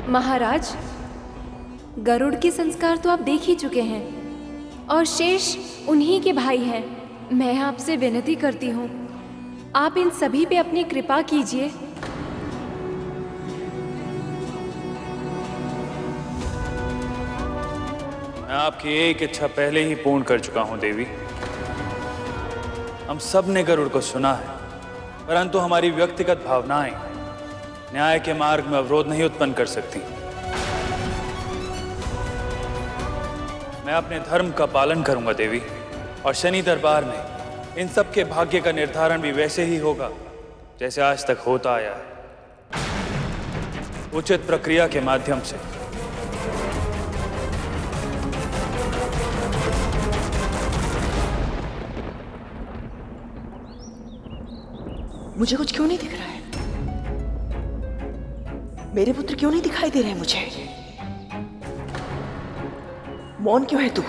महाराज, गरुड़ के संस्कार तो आप देख ही चुके हैं और शेष उन्हीं के भाई हैं। मैं आपसे विनती करती हूँ, आप इन सभी पे अपनी कृपा कीजिए। मैं आपकी एक इच्छा पहले ही पूर्ण कर चुका हूं देवी। हम सब ने गरुड़ को सुना है, परंतु हमारी व्यक्तिगत भावनाएं न्याय के मार्ग में अवरोध नहीं उत्पन्न कर सकती। मैं अपने धर्म का पालन करूंगा देवी, और शनि दरबार में इन सब के भाग्य का निर्धारण भी वैसे ही होगा जैसे आज तक होता आया है, उचित प्रक्रिया के माध्यम से। मुझे कुछ क्यों नहीं दिख रहा है? मेरे पुत्र क्यों नहीं दिखाई दे रहे हैं मुझे? मौन क्यों है तू?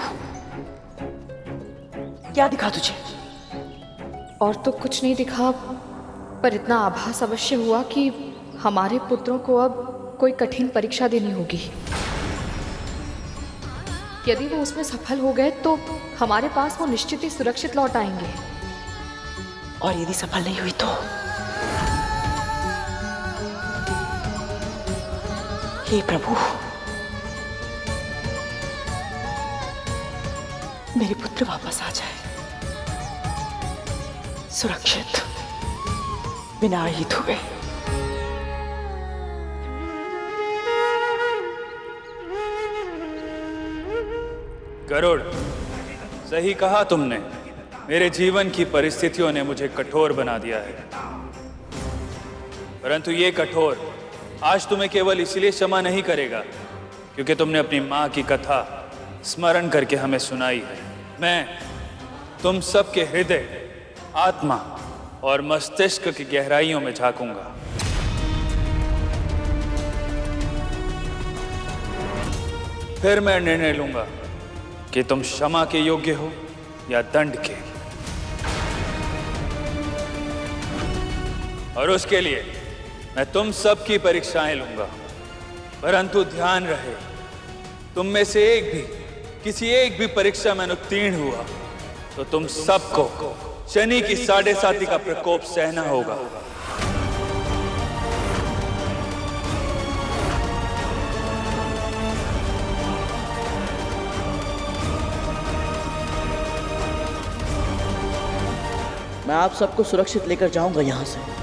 क्या दिखा तुझे? और तो कुछ नहीं दिखा, पर इतना आभास अवश्य हुआ कि हमारे पुत्रों को अब कोई कठिन परीक्षा देनी होगी। यदि वो उसमें सफल हो गए तो हमारे पास वो निश्चित ही सुरक्षित लौट आएंगे, और यदि सफल नहीं हुई तो? हे प्रभु, मेरे पुत्र वापस आ जाए, सुरक्षित, बिना आहित हुए। गरुड़, सही कहा तुमने। मेरे जीवन की परिस्थितियों ने मुझे कठोर बना दिया है, परंतु ये कठोर आज तुम्हें केवल इसलिए क्षमा नहीं करेगा क्योंकि तुमने अपनी मां की कथा स्मरण करके हमें सुनाई है। मैं तुम सबके हृदय, आत्मा और मस्तिष्क की गहराइयों में झांकूंगा। फिर मैं निर्णय लूंगा कि तुम क्षमा के योग्य हो या दंड के, और उसके लिए मैं तुम सब की परीक्षाएं लूंगा। परंतु ध्यान रहे, तुम में से किसी एक भी परीक्षा में उत्तीर्ण हुआ तो तुम सबको शनि की 7.5 का प्रकोप सहना होगा। मैं आप सबको सुरक्षित लेकर जाऊंगा यहां से।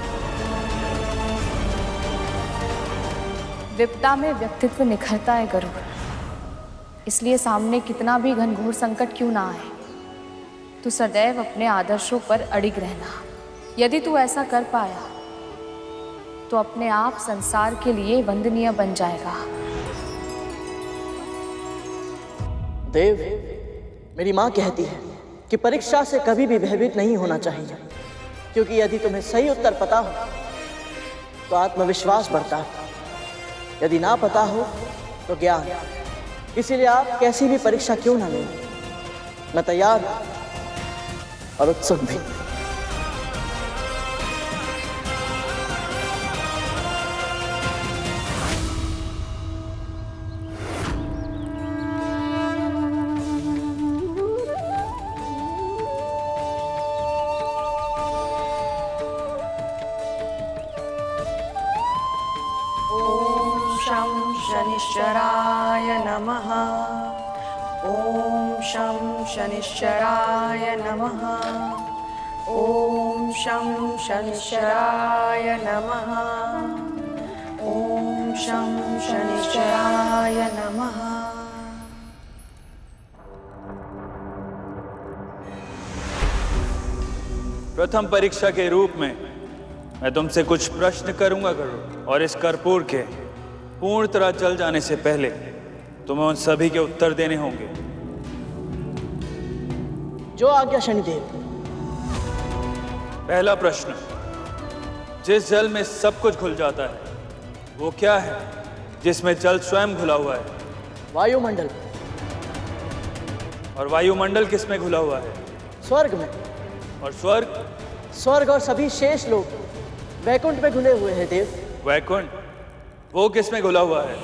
विपदा में व्यक्तित्व निखरता है गरुड़, इसलिए सामने कितना भी घनघोर संकट क्यों ना आए, तू सदैव अपने आदर्शों पर अडिग रहना। यदि तू ऐसा कर पाया तो अपने आप संसार के लिए वंदनीय बन जाएगा। देव, मेरी माँ कहती है कि परीक्षा से कभी भी भयभीत नहीं होना चाहिए, क्योंकि यदि तुम्हें सही उत्तर पता हो तो आत्मविश्वास बढ़ता है, यदि ना पता हो तो ज्ञान। इसीलिए आप कैसी भी परीक्षा क्यों ना लें, मैं तैयार हूं और उत्सुक भी। शनिश्चराय नमः। ॐ शं शनिश्चराय नमः। ॐ शं शनिश्चराय नमः। ॐ शं शनिश्चराय नमः। प्रथम परीक्षा के रूप में मैं तुमसे कुछ प्रश्न करूंगा गरुड़, और इस कर्पूर के पूर्ण तरह जल जाने से पहले तुम्हें उन सभी के उत्तर देने होंगे। जो आज्ञा शनिदेव। पहला प्रश्न, जिस जल में सब कुछ घुल जाता है वो क्या है जिसमें जल स्वयं घुला हुआ है? वायुमंडल। और वायुमंडल किस में घुला हुआ है? स्वर्ग में। और स्वर्ग? स्वर्ग और सभी शेष लोग वैकुंठ में घुले हुए हैं देव। वैकुंठ? वो किस में घुला हुआ है?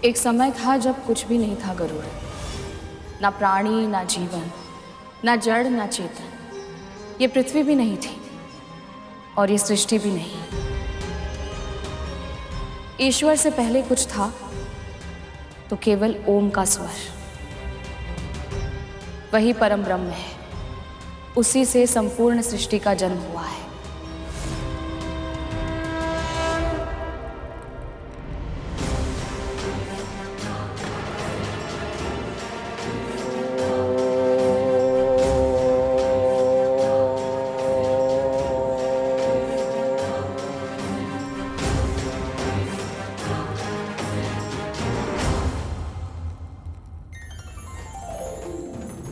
एक समय था जब कुछ भी नहीं था गरुड़, ना प्राणी, ना जीवन, ना जड़, ना चेतन। ये पृथ्वी भी नहीं थी और ये सृष्टि भी नहीं। ईश्वर से पहले कुछ था तो केवल ओम का स्वर। वही परम ब्रह्म है, उसी से संपूर्ण सृष्टि का जन्म हुआ है।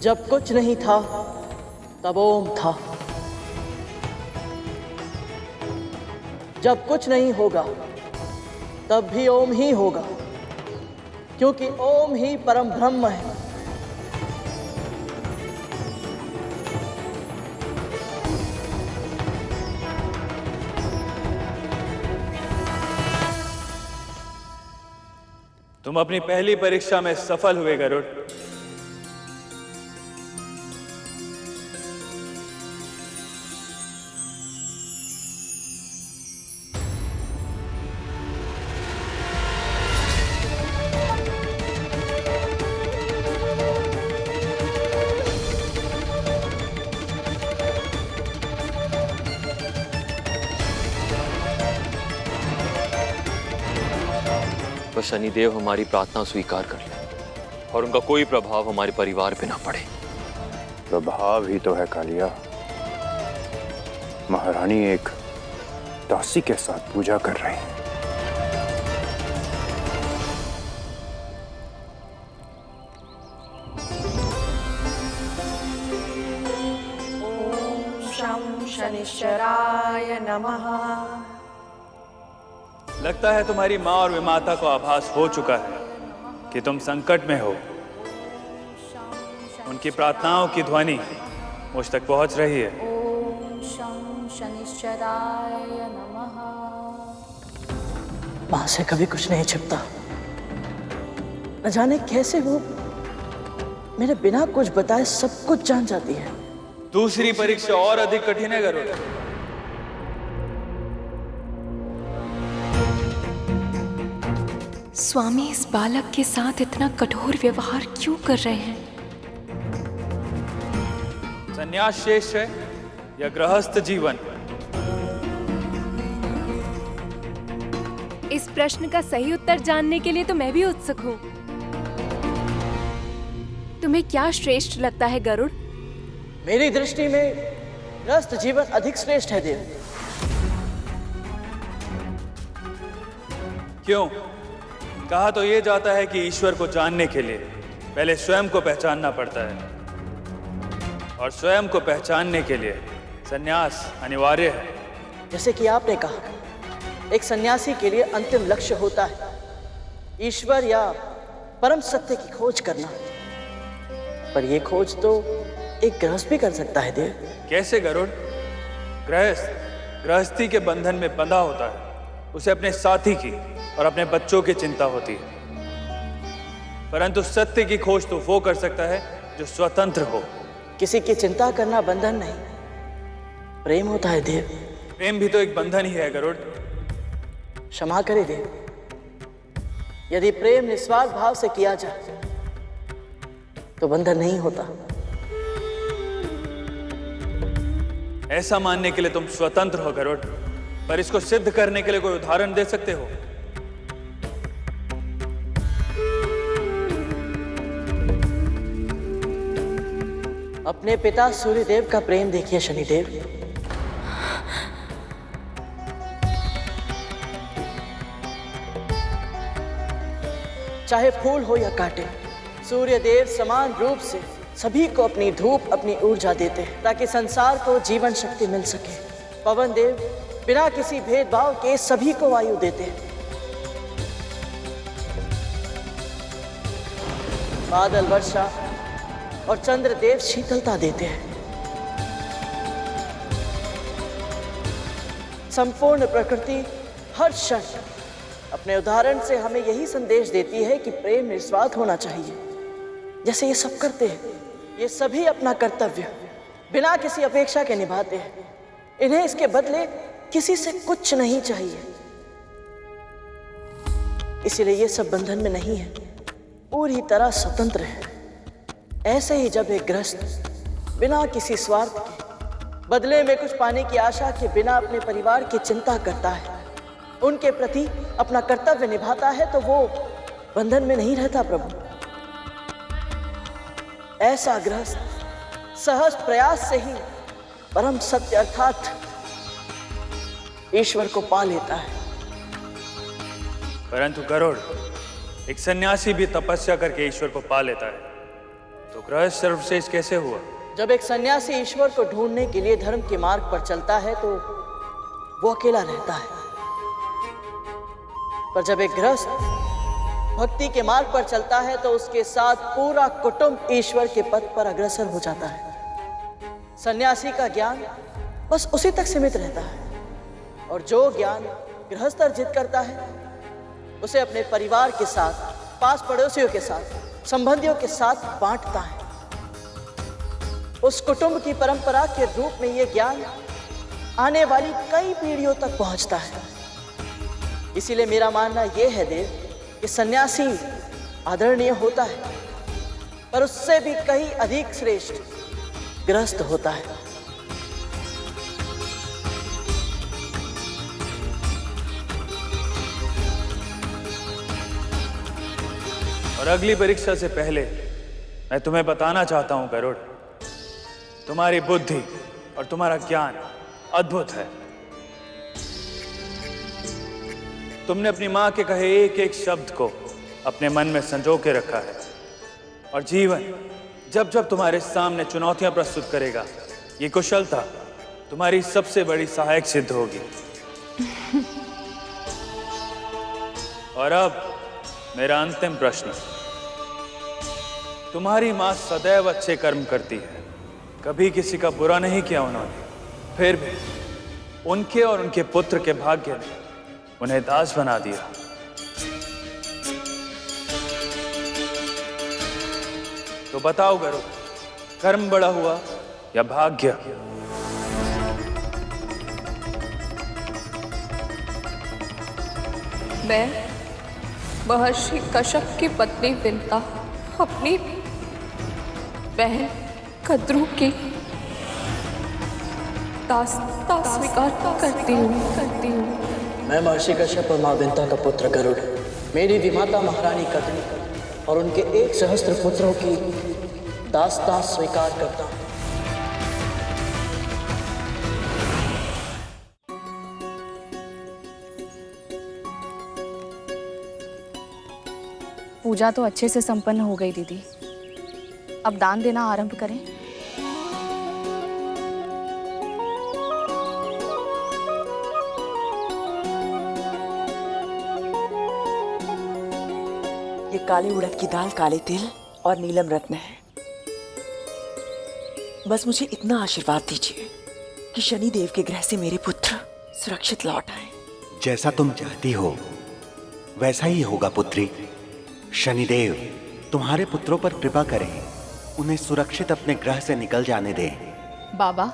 जब कुछ नहीं था तब ओम था। जब कुछ नहीं होगा तब भी ओम ही होगा, क्योंकि ओम ही परम ब्रह्म है। तुम अपनी पहली परीक्षा में सफल हुए गरुड़। तो शनिदेव हमारी प्रार्थना स्वीकार कर ले और उनका कोई प्रभाव हमारे परिवार पे ना पड़े। प्रभाव ही तो है कालिया। महारानी एक दासी के साथ पूजा कर रही है। शं शनिश्चराय नमः। लगता है तुम्हारी माँ और विमाता को आभास हो चुका है कि तुम संकट में हो। उनकी प्रार्थनाओं की ध्वनि मुझ तक पहुंच रही है। ओम शं शनिश्चराय नमः। मां से कभी कुछ नहीं छिपता। न जाने कैसे वो मेरे बिना कुछ बताए सब कुछ जान जाती है। दूसरी परीक्षा और अधिक कठिन है गरुड़। स्वामी इस बालक के साथ इतना कठोर व्यवहार क्यों कर रहे हैं? संन्यास शेष है या गृहस्थ जीवन? इस प्रश्न का सही उत्तर जानने के लिए तो मैं भी उत्सुक हूँ। तुम्हें क्या श्रेष्ठ लगता है गरुड़? मेरी दृष्टि में गृहस्थ जीवन अधिक श्रेष्ठ है देव। क्यों? कहा तो यह जाता है कि ईश्वर को जानने के लिए पहले स्वयं को पहचानना पड़ता है, और स्वयं को पहचानने के लिए संन्यास अनिवार्य है। जैसे कि आपने कहा, एक सन्यासी के लिए अंतिम लक्ष्य होता है ईश्वर या परम सत्य की खोज करना। पर यह खोज तो एक गृहस्थ भी कर सकता है देव। कैसे गरुड़? गृहस्थी के बंधन में बंधा होता है। उसे अपने साथी की और अपने बच्चों की चिंता होती है, परंतु सत्य की खोज तो वो कर सकता है जो स्वतंत्र हो। किसी की चिंता करना बंधन नहीं, प्रेम होता है देव। प्रेम भी तो एक बंधन ही है गरुड़। क्षमा करे देव, यदि प्रेम निस्वार्थ भाव से किया जाए तो बंधन नहीं होता। ऐसा मानने के लिए तुम स्वतंत्र हो गरुड़, पर इसको सिद्ध करने के लिए कोई उदाहरण दे सकते हो? अपने पिता सूर्यदेव का प्रेम देखिए शनिदेव। चाहे फूल हो या कांटे, सूर्यदेव समान रूप से सभी को अपनी धूप, अपनी ऊर्जा देते हैं ताकि संसार को जीवन शक्ति मिल सके। पवन देव बिना किसी भेदभाव के सभी को वायु देते हैं। बादल वर्षा और चंद्रदेव शीतलता देते हैं। संपूर्ण प्रकृति हर क्षण अपने उदाहरण से हमें यही संदेश देती है कि प्रेम निस्वार्थ होना चाहिए। जैसे ये सब करते हैं, ये सभी अपना कर्तव्य बिना किसी अपेक्षा के निभाते हैं। इन्हें इसके बदले किसी से कुछ नहीं चाहिए, इसीलिए ये सब बंधन में नहीं है, पूरी तरह स्वतंत्र है। ऐसे ही जब एक गृहस्थ बिना किसी स्वार्थ के बदले में कुछ पाने की आशा के बिना अपने परिवार की चिंता करता है, उनके प्रति अपना कर्तव्य निभाता है, तो वो बंधन में नहीं रहता प्रभु। ऐसा गृहस्थ सहज प्रयास से ही परम सत्य अर्थात ईश्वर को पा लेता है। परंतु गरुड़, एक सन्यासी भी तपस्या करके ईश्वर को पा लेता है, तो गृहस्थ सर्वश्रेष्ठ कैसे हुआ? जब एक सन्यासी ईश्वर को ढूंढने के लिए धर्म के मार्ग पर चलता है तो वो अकेला रहता है, पर जब एक गृहस्थ भक्ति के मार्ग पर चलता है तो उसके साथ पूरा कुटुंब ईश्वर के पथ पर अग्रसर हो जाता है। सन्यासी का ज्ञान बस उसी तक सीमित रहता है, और जो ज्ञान गृहस्थ अर्जित करता है उसे अपने परिवार के साथ, पास पड़ोसियों के साथ, संबंधियों के साथ बांटता है। उस कुटुंब की परंपरा के रूप में यह ज्ञान आने वाली कई पीढ़ियों तक पहुंचता है। इसीलिए मेरा मानना यह है देव कि सन्यासी आदरणीय होता है, पर उससे भी कहीं अधिक श्रेष्ठ गृहस्थ होता है। और अगली परीक्षा से पहले मैं तुम्हें बताना चाहता हूं गरुड़, तुम्हारी बुद्धि और तुम्हारा ज्ञान अद्भुत है। तुमने अपनी मां के कहे एक एक शब्द को अपने मन में संजो के रखा है, और जीवन जब जब तुम्हारे सामने चुनौतियां प्रस्तुत करेगा, ये कुशलता तुम्हारी सबसे बड़ी सहायक सिद्ध होगी। और अब मेरा अंतिम प्रश्न, तुम्हारी मां सदैव अच्छे कर्म करती है, कभी किसी का बुरा नहीं किया उन्होंने, फिर भी उनके और उनके पुत्र के भाग्य ने उन्हें दास बना दिया। तो बताओ गरुड़, कर्म बड़ा हुआ या भाग्य? मैं महर्षि कश्यप की पत्नी विंता अपनी बहन कद्रू की दासता स्वीकार करती हूँ। मैं महर्षि कश्यप और मां विंता का पुत्र गरुड़, मेरी विमाता महारानी कद्रू और उनके 1 सहस्त्र पुत्रों की दासता स्वीकार करता हूँ। पूजा तो अच्छे से संपन्न हो गई दीदी, अब दान देना आरंभ करें। ये काली उड़द की दाल, काले तिल और नीलम रत्न है। बस मुझे इतना आशीर्वाद दीजिए कि शनि देव के ग्रह से मेरे पुत्र सुरक्षित लौट आए। जैसा तुम चाहती हो वैसा ही होगा पुत्री। शनिदेव तुम्हारे पुत्रों पर कृपा करें, उन्हें सुरक्षित अपने ग्रह से निकल जाने दें। बाबा,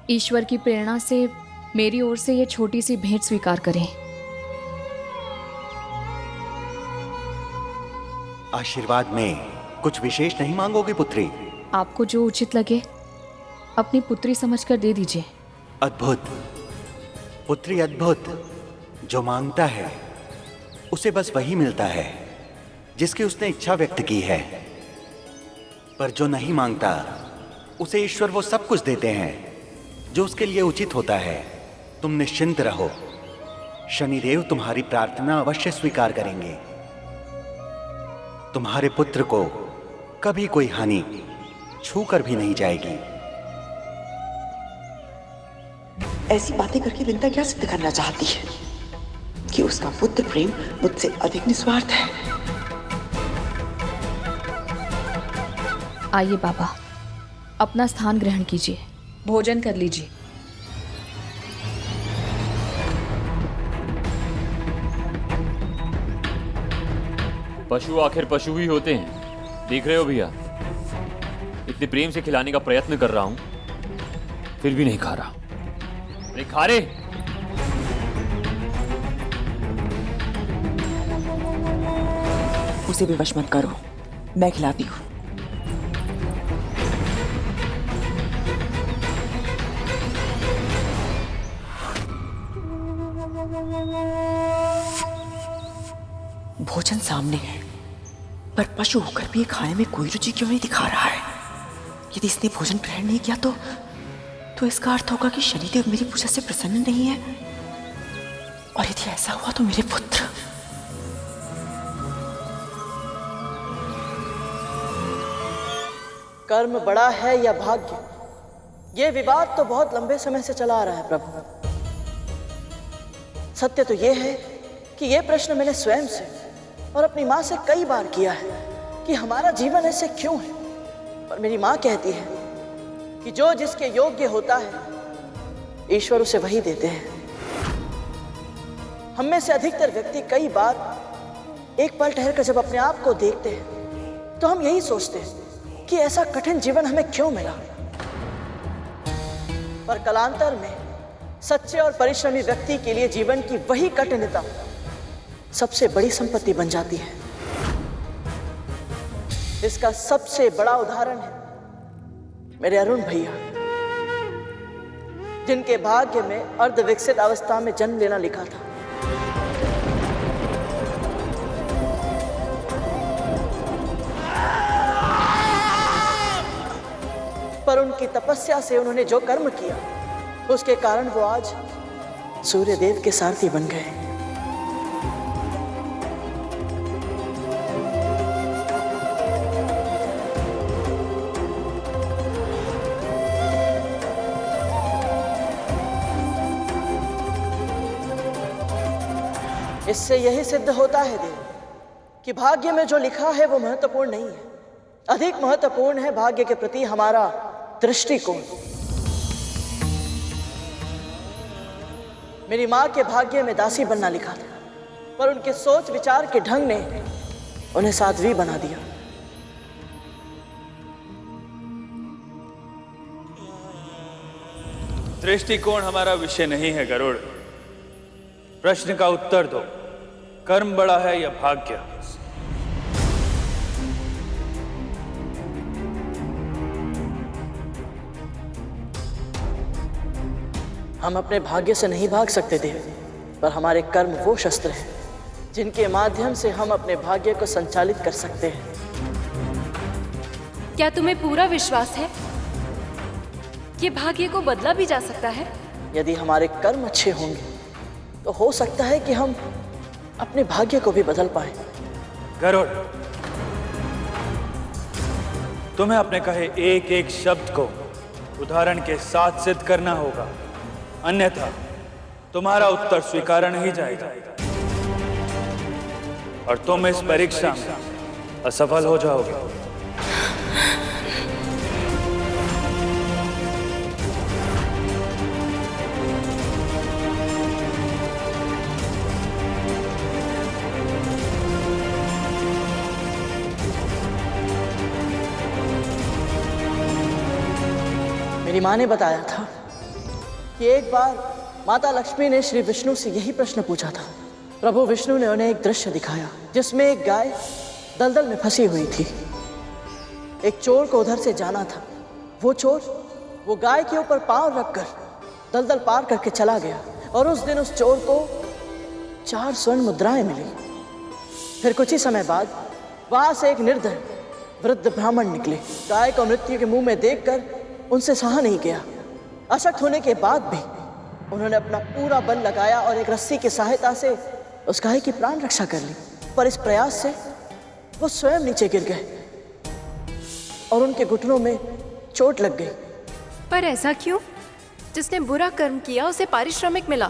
ईश्वर की प्रेरणा से मेरी ओर से ये छोटी सी भेंट स्वीकार करें। आशीर्वाद में कुछ विशेष नहीं मांगोगी पुत्री? आपको जो उचित लगे अपनी पुत्री समझकर दे दीजिए। अद्भुत पुत्री, अद्भुत। जो मांगता है उसे बस वही मिलता है जिसकी उसने इच्छा व्यक्त की है, पर जो नहीं मांगता उसे ईश्वर वो सब कुछ देते हैं जो उसके लिए उचित होता है। तुम निश्चिंत रहो, शनिदेव तुम्हारी प्रार्थना अवश्य स्वीकार करेंगे। तुम्हारे पुत्र को कभी कोई हानि छू कर भी नहीं जाएगी। ऐसी बातें करके विंता क्या सिद्ध करना चाहती है? कि उसका पुत्र प्रेम मुझसे अधिक निस्वार्थ है। आइए बाबा, अपना स्थान ग्रहण कीजिए, भोजन कर लीजिए। पशु आखिर पशु ही होते हैं, देख रहे हो भैया। इतने प्रेम से खिलाने का प्रयत्न कर रहा हूं, फिर भी नहीं खा रहा। अरे खा रे। उसे विवश मत करो, मैं खिलाती हूँ। भोजन सामने है, पर पशु होकर भी ये खाने में कोई रुचि क्यों नहीं दिखा रहा है? यदि इसने भोजन ग्रहण नहीं किया तो इसका अर्थ होगा कि शनिदेव मेरी पूजा से प्रसन्न नहीं है। और यदि ऐसा हुआ तो मेरे पुत्र। कर्म बड़ा है या भाग्य, ये विवाद तो बहुत लंबे समय से चला आ रहा है प्रभु। सत्य तो ये है कि ये प्रश्न मैंने स्वयं से और अपनी माँ से कई बार किया है कि हमारा जीवन ऐसे क्यों है। पर मेरी माँ कहती है कि जो जिसके योग्य होता है ईश्वर उसे वही देते हैं। हम में से अधिकतर व्यक्ति कई बार एक पल ठहर कर जब अपने आप को देखते हैं तो हम यही सोचते हैं कि ऐसा कठिन जीवन हमें क्यों मिला। पर कालांतर में सच्चे और परिश्रमी व्यक्ति के लिए जीवन की वही कठिनता सबसे बड़ी संपत्ति बन जाती है। इसका सबसे बड़ा उदाहरण है मेरे अरुण भैया, जिनके भाग्य में अर्धविकसित अवस्था में जन्म लेना लिखा था। पर उनकी तपस्या से उन्होंने जो कर्म किया उसके कारण वो आज सूर्यदेव के सारथी बन गए। इससे यही सिद्ध होता है देव कि भाग्य में जो लिखा है वो महत्वपूर्ण नहीं है। अधिक महत्वपूर्ण है भाग्य के प्रति हमारा दृष्टिकोण। मेरी माँ के भाग्य में दासी बनना लिखा था, पर उनके सोच विचार के ढंग ने उन्हें साध्वी बना दिया। दृष्टिकोण हमारा विषय नहीं है गरुड़। प्रश्न का उत्तर दो, कर्म बड़ा है या भाग्य? हम अपने भाग्य से नहीं भाग सकते देव, पर हमारे कर्म वो शस्त्र हैं जिनके माध्यम से हम अपने भाग्य को संचालित कर सकते हैं। क्या तुम्हें पूरा विश्वास है कि भाग्य को बदला भी जा सकता है? यदि हमारे कर्म अच्छे होंगे तो हो सकता है कि हम अपने भाग्य को भी बदल पाए। गरुड़, तुम्हें अपने कहे एक एक शब्द को उदाहरण के साथ सिद्ध करना होगा, अन्यथा तुम्हारा उत्तर स्वीकार नहीं जाएगा और तुम इस परीक्षा में असफल हो जाओगे। मेरी माँ ने बताया था कि एक बार माता लक्ष्मी ने श्री विष्णु से यही प्रश्न पूछा था। प्रभु विष्णु ने उन्हें एक दृश्य दिखाया जिसमें एक गाय दलदल में फंसी हुई थी। एक चोर को उधर से जाना था। वो चोर वो गाय के ऊपर पांव रखकर दलदल पार करके चला गया और उस दिन उस चोर को 4 स्वर्ण मुद्राएं मिली। फिर कुछ ही समय बाद वहां से एक निर्धन वृद्ध ब्राह्मण निकले। गाय को मृत्यु के मुंह में देखकर उनसे सहा नहीं गया। अशक्त होने के बाद भी उन्होंने अपना पूरा बल लगाया और एक रस्सी की सहायता से उस गाय की प्राण रक्षा कर ली। पर इस प्रयास से वो स्वयं नीचे गिर गए और उनके घुटनों में चोट लग गई। पर ऐसा क्यों? जिसने बुरा कर्म किया उसे पारिश्रमिक मिला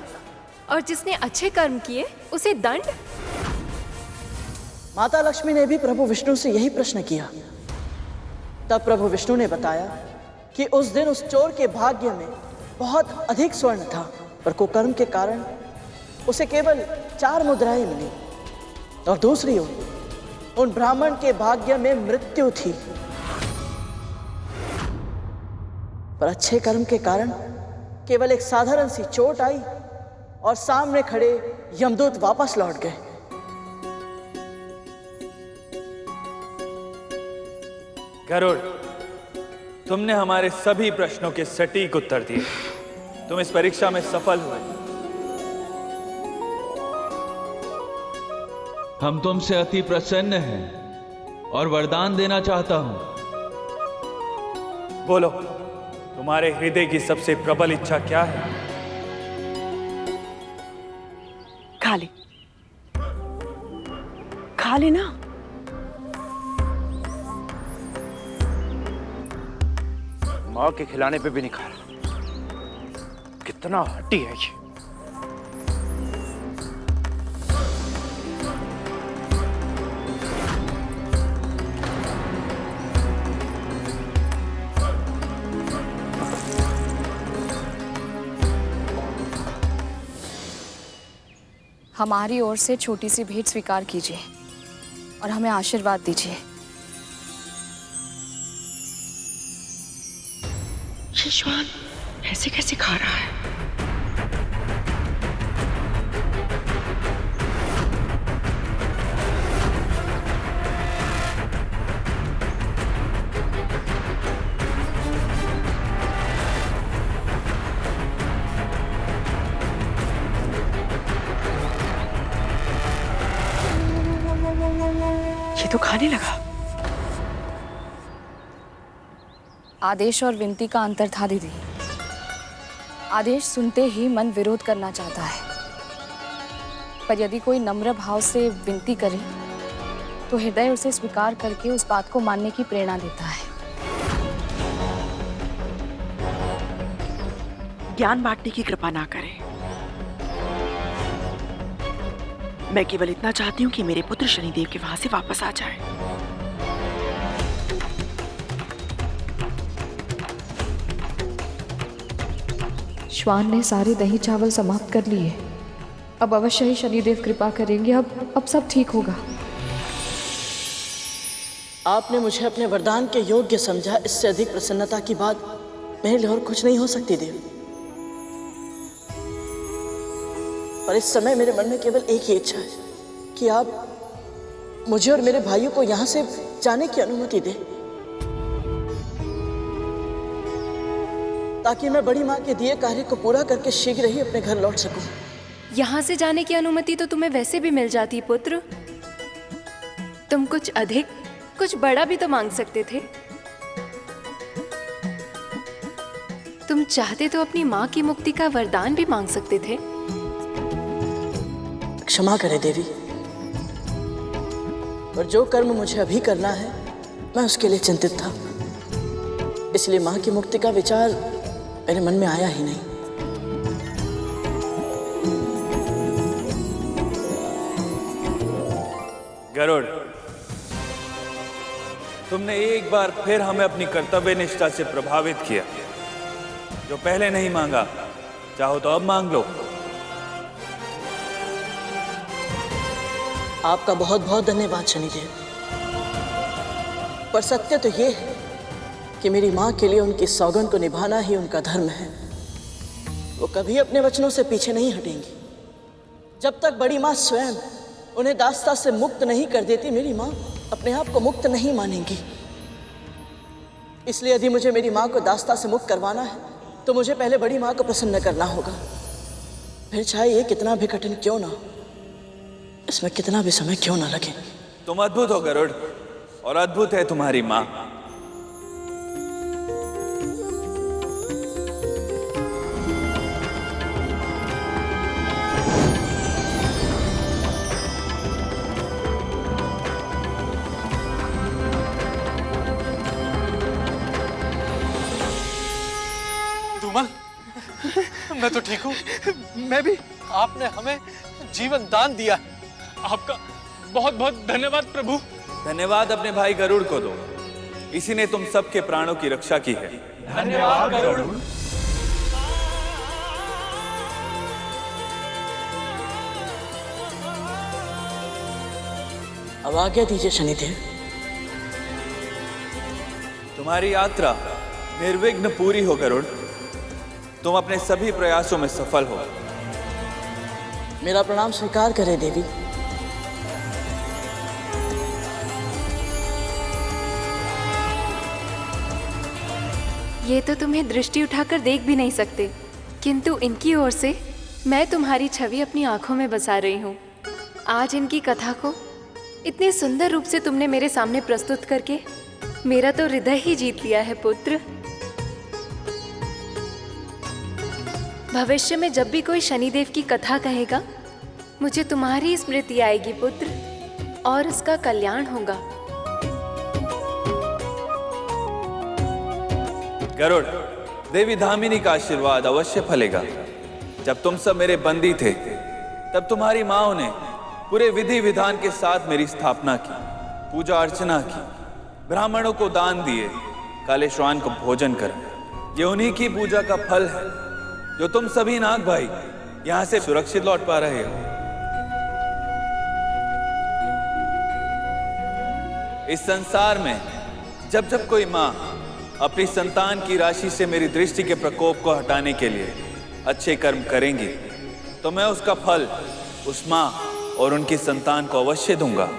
और जिसने अच्छे कर्म किए उसे दंड। माता लक्ष्मी ने भी प्रभु विष्णु से यही प्रश्न किया। तब प्रभु विष्णु ने बताया कि उस दिन उस चोर के भाग्य में बहुत अधिक स्वर्ण था, पर कुकर्म के कारण उसे केवल 4 मुद्राएं मिली। और दूसरी ओर उन ब्राह्मण के भाग्य में मृत्यु थी, पर अच्छे कर्म के कारण केवल एक साधारण सी चोट आई और सामने खड़े यमदूत वापस लौट गए। गरुड़, तुमने हमारे सभी प्रश्नों के सटीक उत्तर दिए। तुम इस परीक्षा में सफल हुए। हम तुमसे अति प्रसन्न हैं और वरदान देना चाहता हूं। बोलो, तुम्हारे हृदय की सबसे प्रबल इच्छा क्या है? खा ले ना। माँ के खिलाने पे भी नहीं खा रहा। कितना हट्टी है ये। हमारी ओर से छोटी सी भेंट स्वीकार कीजिए और हमें आशीर्वाद दीजिए। ये श्वान ऐसे कैसे खा रहा है? ये तो खाने लगा। आदेश और विनती का अंतर था दीदी। आदेश सुनते ही मन विरोध करना चाहता है, पर यदि कोई नम्र भाव से विनती करे तो हृदय उसे स्वीकार करके उस बात को मानने की प्रेरणा देता है। ज्ञान बांटने की कृपा ना करें। मैं केवल इतना चाहती हूँ कि मेरे पुत्र शनिदेव के वहां से वापस आ जाए। श्वान ने सारे दही चावल समाप्त कर लिए। अब अवश्य ही शनिदेव कृपा करेंगे। अब सब ठीक होगा। आपने मुझे अपने वरदान के योग्य समझा। इससे अधिक प्रसन्नता की बात मेरे लिए और कुछ नहीं हो सकती देवी। पर इस समय मेरे मन में केवल एक ही इच्छा है कि आप मुझे और मेरे भाइयों को यहाँ से जाने की अनुमति दें, ताकि मैं बड़ी माँ के दिए कार्य को पूरा करके शीघ्र ही अपने घर लौट सकूं। यहाँ से जाने की अनुमति तो तुम्हें वैसे भी मिल जाती पुत्र। तुम कुछ अधिक, कुछ बड़ा भी तो मांग सकते थे। तुम चाहते तो अपनी माँ की मुक्ति का वरदान भी मांग सकते थे। क्षमा करें देवी, पर जो कर्म मुझे अभी करना है मैं उसके लिए चिंतित था, इसलिए माँ की मुक्ति का विचार मेरे मन में आया ही नहीं। गरुड़, तुमने एक बार फिर हमें अपनी कर्तव्य निष्ठा से प्रभावित किया। जो पहले नहीं मांगा, चाहो तो अब मांग लो। आपका बहुत बहुत धन्यवाद शनिदेव। पर सत्य तो ये है कि मेरी माँ के लिए उनकी सौगंध को निभाना ही उनका धर्म है। वो कभी अपने वचनों से पीछे नहीं हटेंगी। जब तक बड़ी माँ स्वयं उन्हें दास्ता से मुक्त नहीं कर देती, मेरी माँ अपने आप को मुक्त नहीं मानेंगी। इसलिए यदि मुझे मेरी माँ को दास्ता से मुक्त करवाना है तो मुझे पहले बड़ी माँ को प्रसन्न करना होगा। फिर चाहे ये कितना भी कठिन क्यों ना हो, इसमें कितना भी समय क्यों ना लगे। तुम अद्भुत हो गरुड़, और अद्भुत है तुम्हारी माँ। धूमल, मैं तो ठीक हूँ। मैं भी। आपने हमें जीवन दान दिया। आपका बहुत बहुत धन्यवाद प्रभु। धन्यवाद अपने भाई गरुड़ को दो, इसी ने तुम सबके प्राणों की रक्षा की है। धन्यवाद गरुड़। अब आज्ञा दीजिए शनिदेव। तुम्हारी यात्रा निर्विघ्न पूरी हो गरुड़। तुम अपने सभी प्रयासों में सफल हो। मेरा प्रणाम स्वीकार करें देवी। ये तो तुम्हें दृष्टि उठाकर देख भी नहीं सकते, किंतु इनकी ओर से मैं तुम्हारी छवि अपनी आंखों में बसा रही हूँ। आज इनकी कथा को इतने सुंदर रूप से तुमने मेरे सामने प्रस्तुत करके मेरा तो हृदय ही जीत लिया है पुत्र। भविष्य में जब भी कोई शनिदेव की कथा कहेगा, मुझे तुम्हारी स्मृति आएगी पुत्र, और उसका कल्याण होगा। गरुड़, देवी धामिनी का आशीर्वाद अवश्य फलेगा। जब तुम सब मेरे बंदी थे, तब तुम्हारी माओ ने पूरे विधि विधान के साथ मेरी स्थापना की, पूजा अर्चना की, ब्राह्मणों को दान दिए, काले श्वान को भोजन करा। ये उन्हीं की पूजा का फल है जो तुम सभी नाग भाई यहां से सुरक्षित लौट पा रहे हो। इस संसार में जब जब कोई माँ अपनी संतान की राशि से मेरी दृष्टि के प्रकोप को हटाने के लिए अच्छे कर्म करेंगी, तो मैं उसका फल उस माँ और उनकी संतान को अवश्य दूंगा।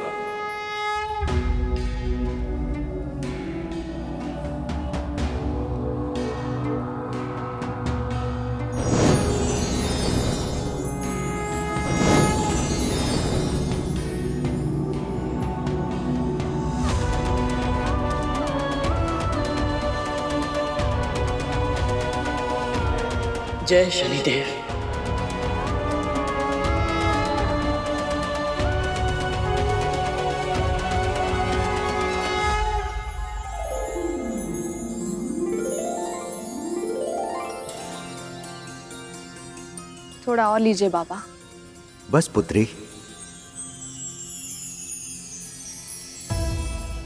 जय शनिदेव। थोड़ा और लीजिए बाबा। बस पुत्री,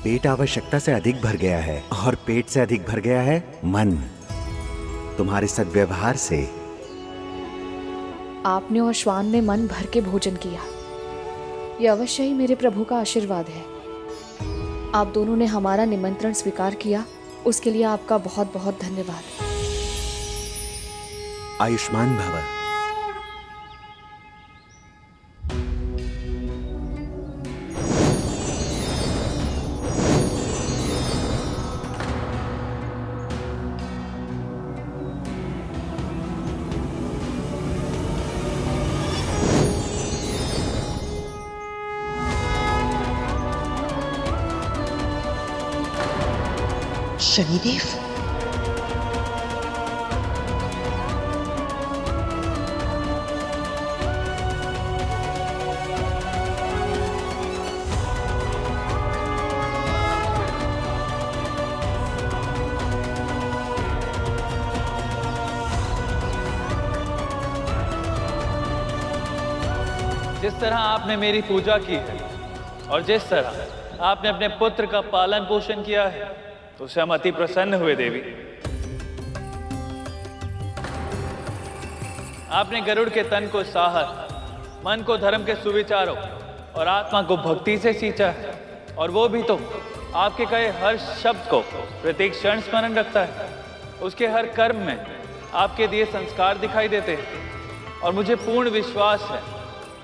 पेट आवश्यकता से अधिक भर गया है, और पेट से अधिक भर गया है मन। तुम्हारे सद्व्यवहार से आपने और श्वान ने मन भर के भोजन किया। यह अवश्य ही मेरे प्रभु का आशीर्वाद है। आप दोनों ने हमारा निमंत्रण स्वीकार किया, उसके लिए आपका बहुत बहुत धन्यवाद। आयुष्मान भव। शनिदेव, जिस तरह आपने मेरी पूजा की है और जिस तरह आपने अपने पुत्र का पालन पोषण किया है, तो उससे हम अति प्रसन्न हुए देवी। आपने गरुड़ के तन को साहस, मन को धर्म के सुविचारों और आत्मा को भक्ति से सींचा है, और वो भी तो आपके कहे हर शब्द को प्रत्येक क्षण स्मरण रखता है। उसके हर कर्म में आपके दिए संस्कार दिखाई देते हैं, और मुझे पूर्ण विश्वास है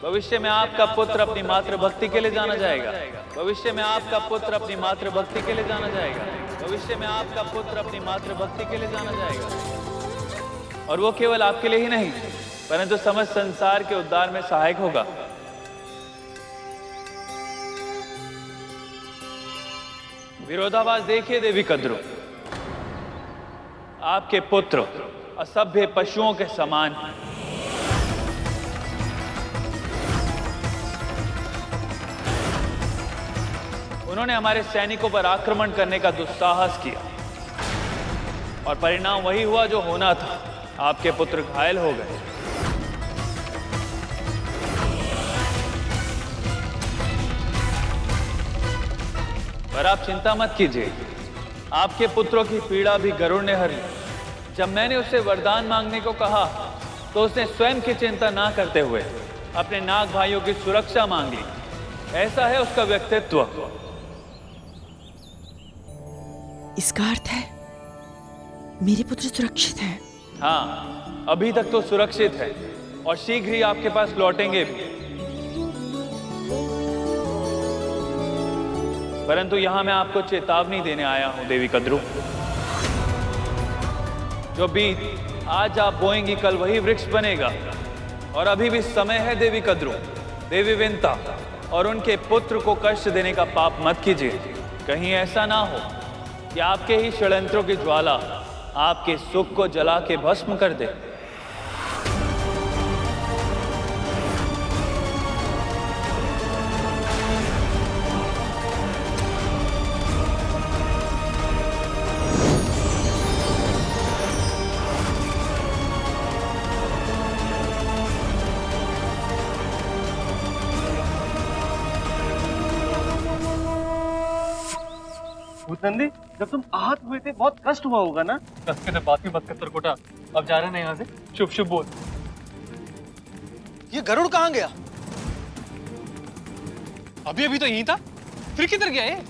भविष्य में आपका पुत्र अपनी मातृभक्ति के लिए जाना जाएगा। भविष्य में आपका पुत्र अपनी मातृभक्ति के लिए जाना जाएगा। भविष्य में आपका पुत्र अपनी मातृभक्ति के लिए जाना जाएगा, और वो केवल आपके लिए ही नहीं, परंतु समस्त संसार के उद्धार में सहायक होगा। विरोधाभास देखिए देवी कद्रू, आपके पुत्र असभ्य पशुओं के समान हैं। उन्होंने हमारे सैनिकों पर आक्रमण करने का दुस्साहस किया, और परिणाम वही हुआ जो होना था। आपके पुत्र घायल हो गए। पर आप चिंता मत कीजिए, आपके पुत्रों की पीड़ा भी गरुड़ ने हर ली। जब मैंने उससे वरदान मांगने को कहा तो उसने स्वयं की चिंता ना करते हुए अपने नाग भाइयों की सुरक्षा मांग ली। ऐसा है उसका व्यक्तित्व। इसका अर्थ है मेरे पुत्र सुरक्षित हैं। हाँ, अभी तक तो सुरक्षित है और शीघ्र ही आपके पास लौटेंगे भी। परंतु यहां मैं आपको चेतावनी देने आया हूं देवी कद्रू। जो बीज आज आप बोएंगी कल वही वृक्ष बनेगा। और अभी भी समय है देवी कद्रू। देवी विंता और उनके पुत्र को कष्ट देने का पाप मत कीजिए। कहीं ऐसा ना हो कि आपके ही षड्यंत्रों की ज्वाला आपके सुख को जला के भस्म कर दे। भूतनंदी, जब तुम आहत हुए थे बहुत कष्ट हुआ होगा ना? कष्ट के बात भी मत कर तरकोटा। अब जा रहे हैं यहाँ से। शुभ शुभ बोल। ये गरुड़ कहाँ गया? अभी अभी तो यहीं था, फिर किधर गया ये?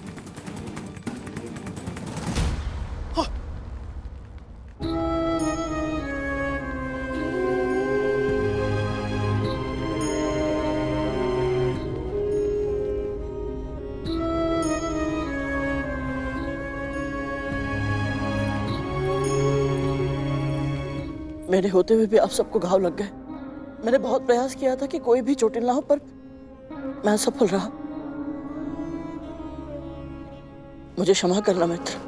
मेरे होते हुए भी आप सबको घाव लग गए। मैंने बहुत प्रयास किया था कि कोई भी चोटिल ना हो, पर मैं असफल रहा। मुझे क्षमा करना मित्र।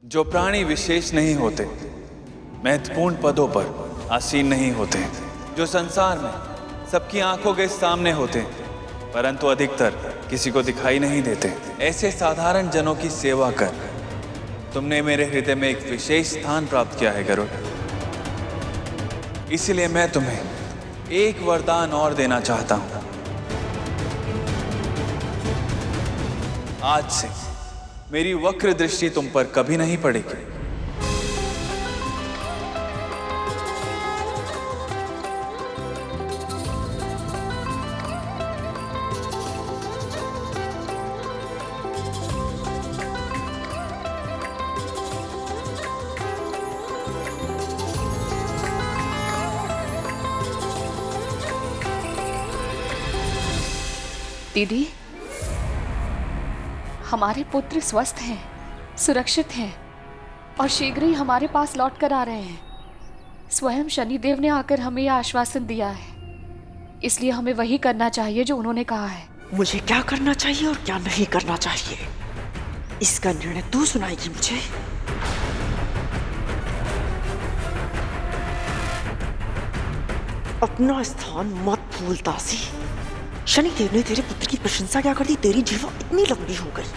जो प्राणी विशेष नहीं होते, महत्वपूर्ण पदों पर आसीन नहीं होते, जो संसार में सबकी आंखों के सामने होते परंतु अधिकतर किसी को दिखाई नहीं देते, ऐसे साधारण जनों की सेवा कर तुमने मेरे हृदय में एक विशेष स्थान प्राप्त किया है गरुड़। इसलिए मैं तुम्हें एक वरदान और देना चाहता हूं। आज से मेरी वक्र दृष्टि तुम पर कभी नहीं पड़ेगी। दीदी, हमारे पुत्र स्वस्थ हैं, सुरक्षित हैं और शीघ्र ही हमारे पास लौट कर आ रहे हैं। स्वयं शनिदेव ने आकर हमें यह आश्वासन दिया है, इसलिए हमें वही करना चाहिए जो उन्होंने कहा है। मुझे क्या करना चाहिए और क्या नहीं करना चाहिए, इसका निर्णय तू सुनाएगी मुझे। अपना स्थान मत भूल दासी। शनिदेव ने तेरे पुत्र की प्रशंसा क्या कर दी, तेरी जीवा इतनी लंबी हो गई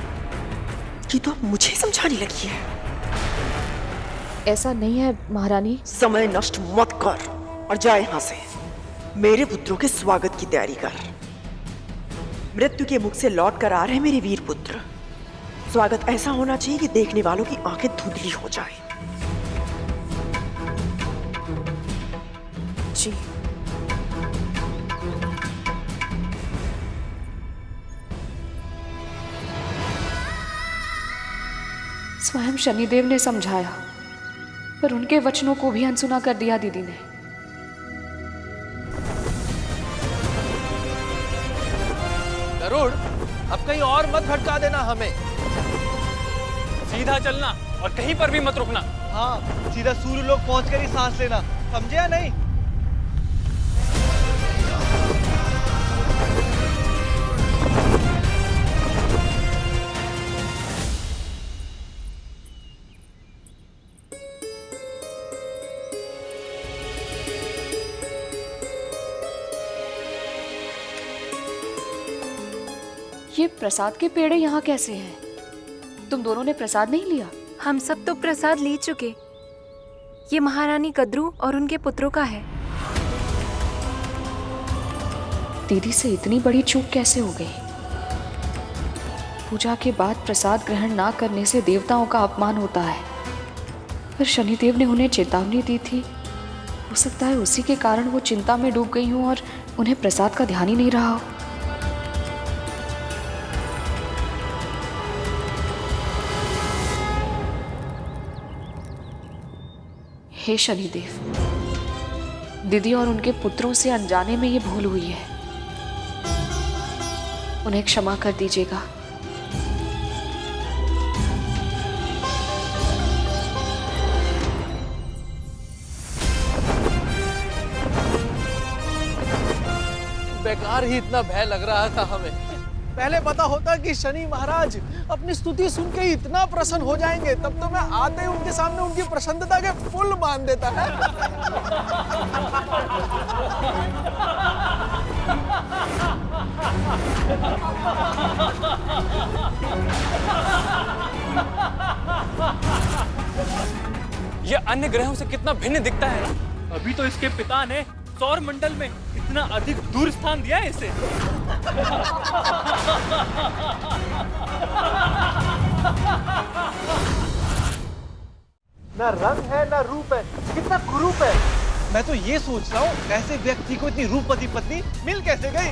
कि तो अब मुझे समझाने लगी है। ऐसा नहीं है महारानी। समय नष्ट मत कर और जा यहाँ से। मेरे पुत्रों के स्वागत की तैयारी कर। मृत्यु के मुख से लौट कर आ रहे मेरे वीर पुत्र। स्वागत ऐसा होना चाहिए कि देखने वालों की आंखें धुंधली हो जाए। जी। स्वयं शनिदेव ने समझाया पर उनके वचनों को भी अनसुना कर दिया दीदी ने। गरुड़, अब कहीं और मत भटका देना हमें। सीधा चलना और कहीं पर भी मत रुकना। हाँ, सीधा सूर्य लोक पहुंचकर ही सांस लेना, समझे या नहीं? ये प्रसाद के पेड़े यहाँ कैसे हैं? तुम दोनों ने प्रसाद नहीं लिया? हम सब तो प्रसाद ले चुके। ये महारानी कद्रू और उनके पुत्रों का है। दीदी से इतनी बड़ी चूक कैसे हो गई? पूजा के बाद प्रसाद ग्रहण ना करने से देवताओं का अपमान होता है। पर शनिदेव ने उन्हें चेतावनी दी थी। हो सकता है उसी के कारण वो चिंता में डूब गई हूँ और उन्हें प्रसाद का ध्यान ही नहीं रहा हो। हे शनिदेव, दीदी और उनके पुत्रों से अनजाने में ये भूल हुई है, उन्हें क्षमा कर दीजिएगा। बेकार ही इतना भय लग रहा था हमें। पहले पता होता कि शनि महाराज अपनी स्तुति सुन के इतना प्रसन्न हो जाएंगे, तब तो मैं आते ही उनके सामने उनकी प्रसन्नता के पुल बांध देता है। ये अन्य ग्रहों से कितना भिन्न दिखता है ना। अभी तो इसके पिता ने सौर मंडल में इतना अधिक दूर स्थान दिया है इसे। ना रंग है ना रूप है, कितना कुरूप है। मैं तो ये सोच रहा हूँ ऐसे व्यक्ति को इतनी रूपवती पत्नी मिल कैसे गई।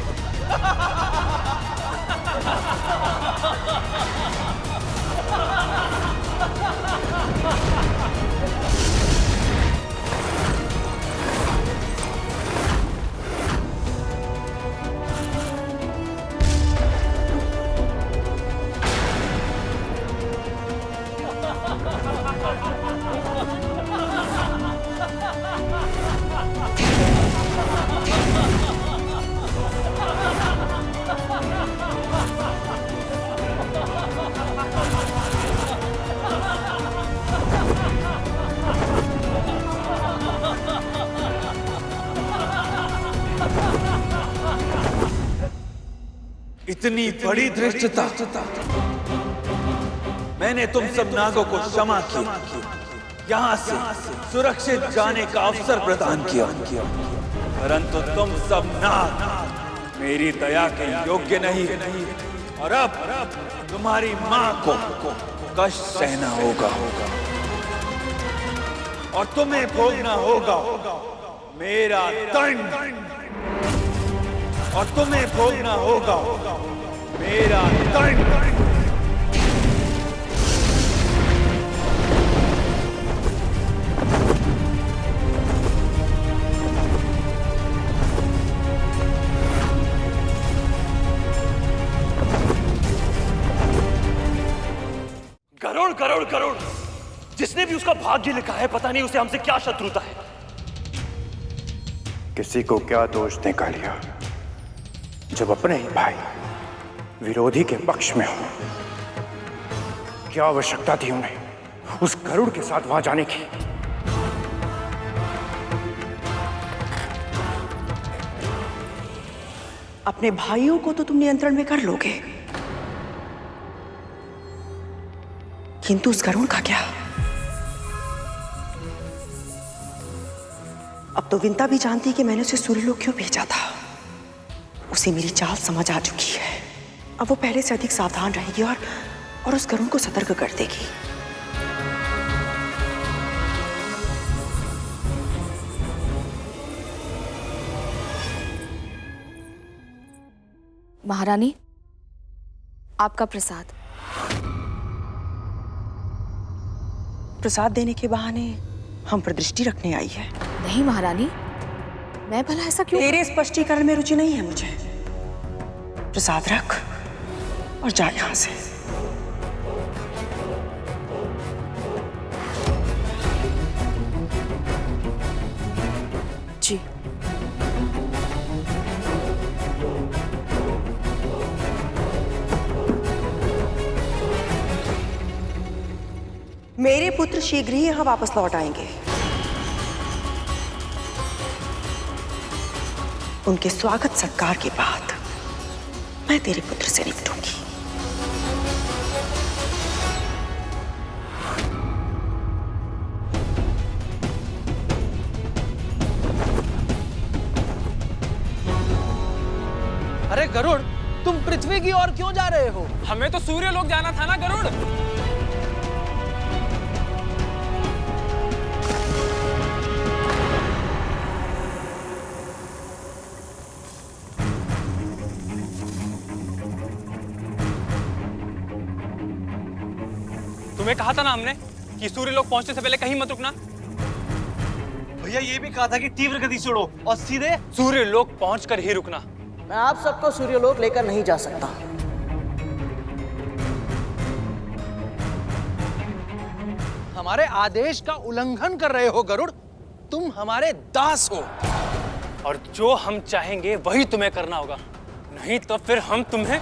इतनी बड़ी धृष्टता। मैंने तुम सब नागों को क्षमा किया, यहाँ से सुरक्षित जाने का अवसर प्रदान किया, परंतु तुम सब नाग मेरी दया के योग्य नहीं, और अब तुम्हारी मां को कष्ट सहना होगा और तुम्हें भोगना होगा मेरा दंड, और तुम्हें भोगना होगा मेरा दंड। गरुड़ गरुड़ गरुड़, जिसने भी उसका भाग्य लिखा है, पता नहीं उसे हमसे क्या शत्रुता है। किसी को क्या दोष निकालिया जब अपने ही भाई विरोधी के पक्ष में हो। क्या आवश्यकता थी उन्हें उस गरुड़ के साथ वहां जाने की। अपने भाइयों को तो तुम नियंत्रण में कर लोगे, किंतु उस गरुड़ का क्या? अब तो विंता भी जानती कि मैंने उसे सूर्यलोक क्यों भेजा था। उसे मेरी चाल समझ आ चुकी है। अब वो पहले से अधिक सावधान रहेगी और उस गरुड़ को सतर्क कर देगी। महारानी, आपका प्रसाद। प्रसाद देने के बहाने हम पर दृष्टि रखने आई है। नहीं महारानी, मैं भला ऐसा क्यों? तेरे स्पष्टीकरण में रुचि नहीं है मुझे। प्रसाद रख और जा यहां से। जी। मेरे पुत्र शीघ्र ही यहां वापस लौट आएंगे। उनके स्वागत सत्कार के बाद मैं तेरे पुत्र से निपटूंगी। अरे गरुड़, तुम पृथ्वी की ओर क्यों जा रहे हो? हमें तो सूर्य लोक जाना था ना गरुड़। तुम्हें कहा था ना हमने कि सूर्य लोक पहुंचने से पहले कहीं मत रुकना। भैया ये भी कहा था कि तीव्र गति से उड़ो और सीधे सूर्य लोक पहुंचकर ही रुकना। मैं आप सबको सूर्यलोक लेकर नहीं जा सकता। हमारे आदेश का उल्लंघन कर रहे हो गरुड़। तुम हमारे दास हो और जो हम चाहेंगे वही तुम्हें करना होगा, नहीं तो फिर हम तुम्हें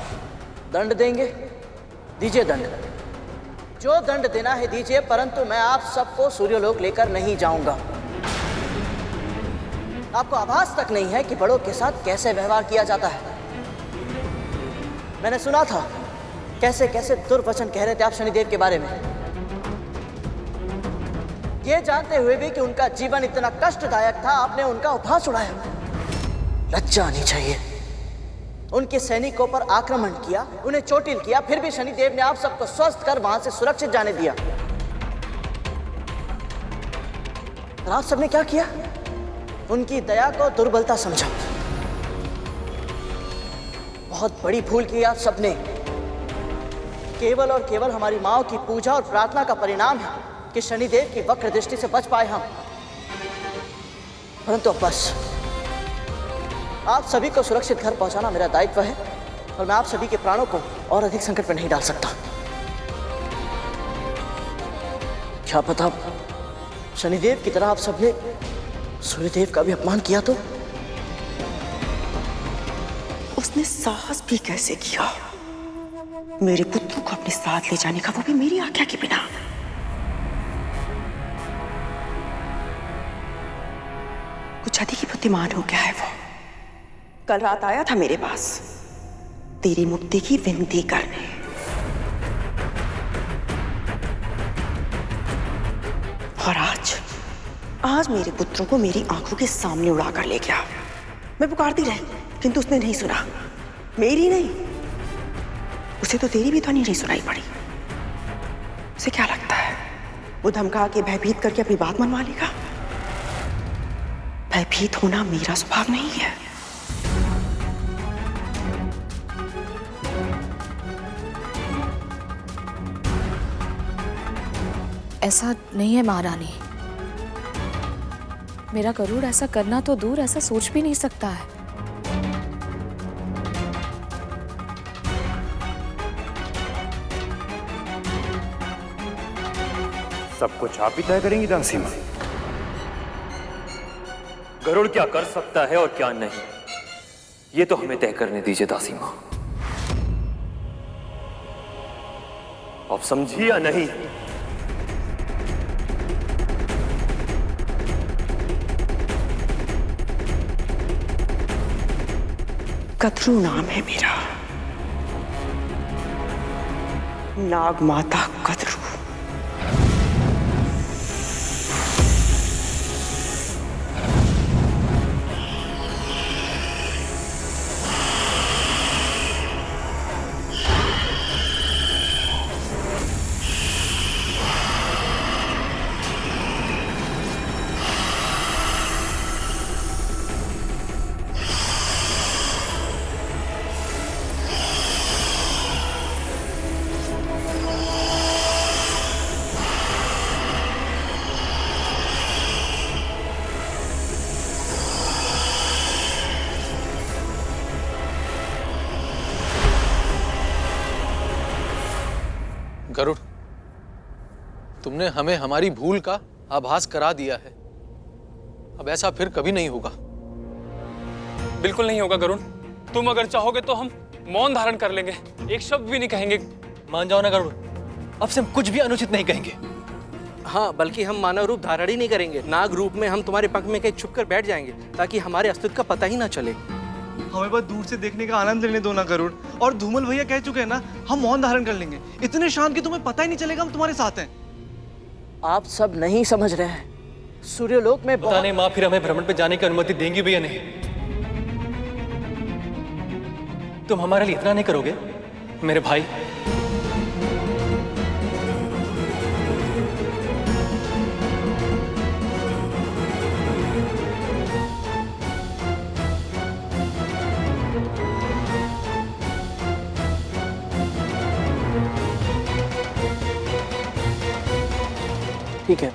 दंड देंगे। दीजिए दंड, जो दंड देना है दीजिए, परंतु मैं आप सबको सूर्यलोक लेकर नहीं जाऊंगा। आपको आभास तक नहीं है कि बड़ों के साथ कैसे व्यवहार किया जाता है। मैंने सुना था कैसे कैसे दुर्वचन कह रहे थे आप शनिदेव के बारे में, ये जानते हुए भी कि उनका जीवन इतना कष्टदायक था, आपने उनका उपहास उड़ाया। लज्जा आनी चाहिए। उनके सैनिकों पर आक्रमण किया, उन्हें चोटिल किया, फिर भी शनिदेव ने आप सबको स्वस्थ कर वहां से सुरक्षित जाने दिया। और आप सबने क्या किया? उनकी दया को दुर्बलता समझा। बहुत बड़ी भूल की आप सबने। केवल और केवल हमारी माओ की पूजा और प्रार्थना का परिणाम है कि शनिदेव की वक्र दृष्टि से बच पाए हम। परंतु अब बस, आप सभी को सुरक्षित घर पहुंचाना मेरा दायित्व है और मैं आप सभी के प्राणों को और अधिक संकट में नहीं डाल सकता। क्या पता शनिदेव की तरह आप सबने सूर्यदेव का भी अपमान किया तो? उसने साहस भी कैसे किया मेरे पुत्र को अपने साथ ले जाने का, वो भी मेरी आज्ञा के बिना। कुछ अधिक ही बुद्धिमान हो गया है वो। कल रात आया था मेरे पास तेरी मुक्ति की विनती करने। और आज मेरे पुत्रों को मेरी आंखों के सामने उड़ा कर ले गया। मैं पुकारती रही किंतु उसने नहीं सुना। मेरी नहीं, उसे तो तेरी भी ध्वनि नहीं सुनाई पड़ी। उसे क्या लगता है वो धमका के भयभीत करके अपनी बात मनवा लेगा? भयभीत होना मेरा स्वभाव नहीं है। ऐसा नहीं है महारानी। मेरा गरुड़ ऐसा करना तो दूर, ऐसा सोच भी नहीं सकता है। सब कुछ आप ही तय करेंगी दासी मां। गरुड़ क्या कर सकता है और क्या नहीं, ये तो हमें तय करने दीजिए दासी मां। आप समझी या नहीं? कद्रू नाम है मेरा, नाग माता कद्रू। गरुड़, तुमने हमें हमारी भूल का आभास करा दिया है। अब ऐसा फिर कभी नहीं होगा। बिल्कुल नहीं होगा गरुड़। तुम अगर चाहोगे तो हम मौन धारण कर लेंगे, एक शब्द भी नहीं कहेंगे। मान जाओ ना गरुड़, अब से हम कुछ भी अनुचित नहीं कहेंगे। हाँ, बल्कि हम मानव रूप धारण ही नहीं करेंगे। नाग रूप में हम तुम्हारे पंख में कहीं छुप कर बैठ जाएंगे ताकि हमारे अस्तित्व का पता ही ना चले। हमें बस दूर से देखने का आनंद लेने दो ना गरुड़। और धूमल भैया कह चुके हैं ना, हम मौन धारण कर लेंगे। इतने शांत कि तुम्हें पता ही नहीं चलेगा हम तुम्हारे साथ हैं। आप सब नहीं समझ रहे हैं। सूर्यलोक में पता नहीं माँ फिर हमें भ्रमण पे जाने की अनुमति देंगी भी या नहीं। तुम हमारे लिए इतना नहीं करोगे मेरे भाई? ठीक है,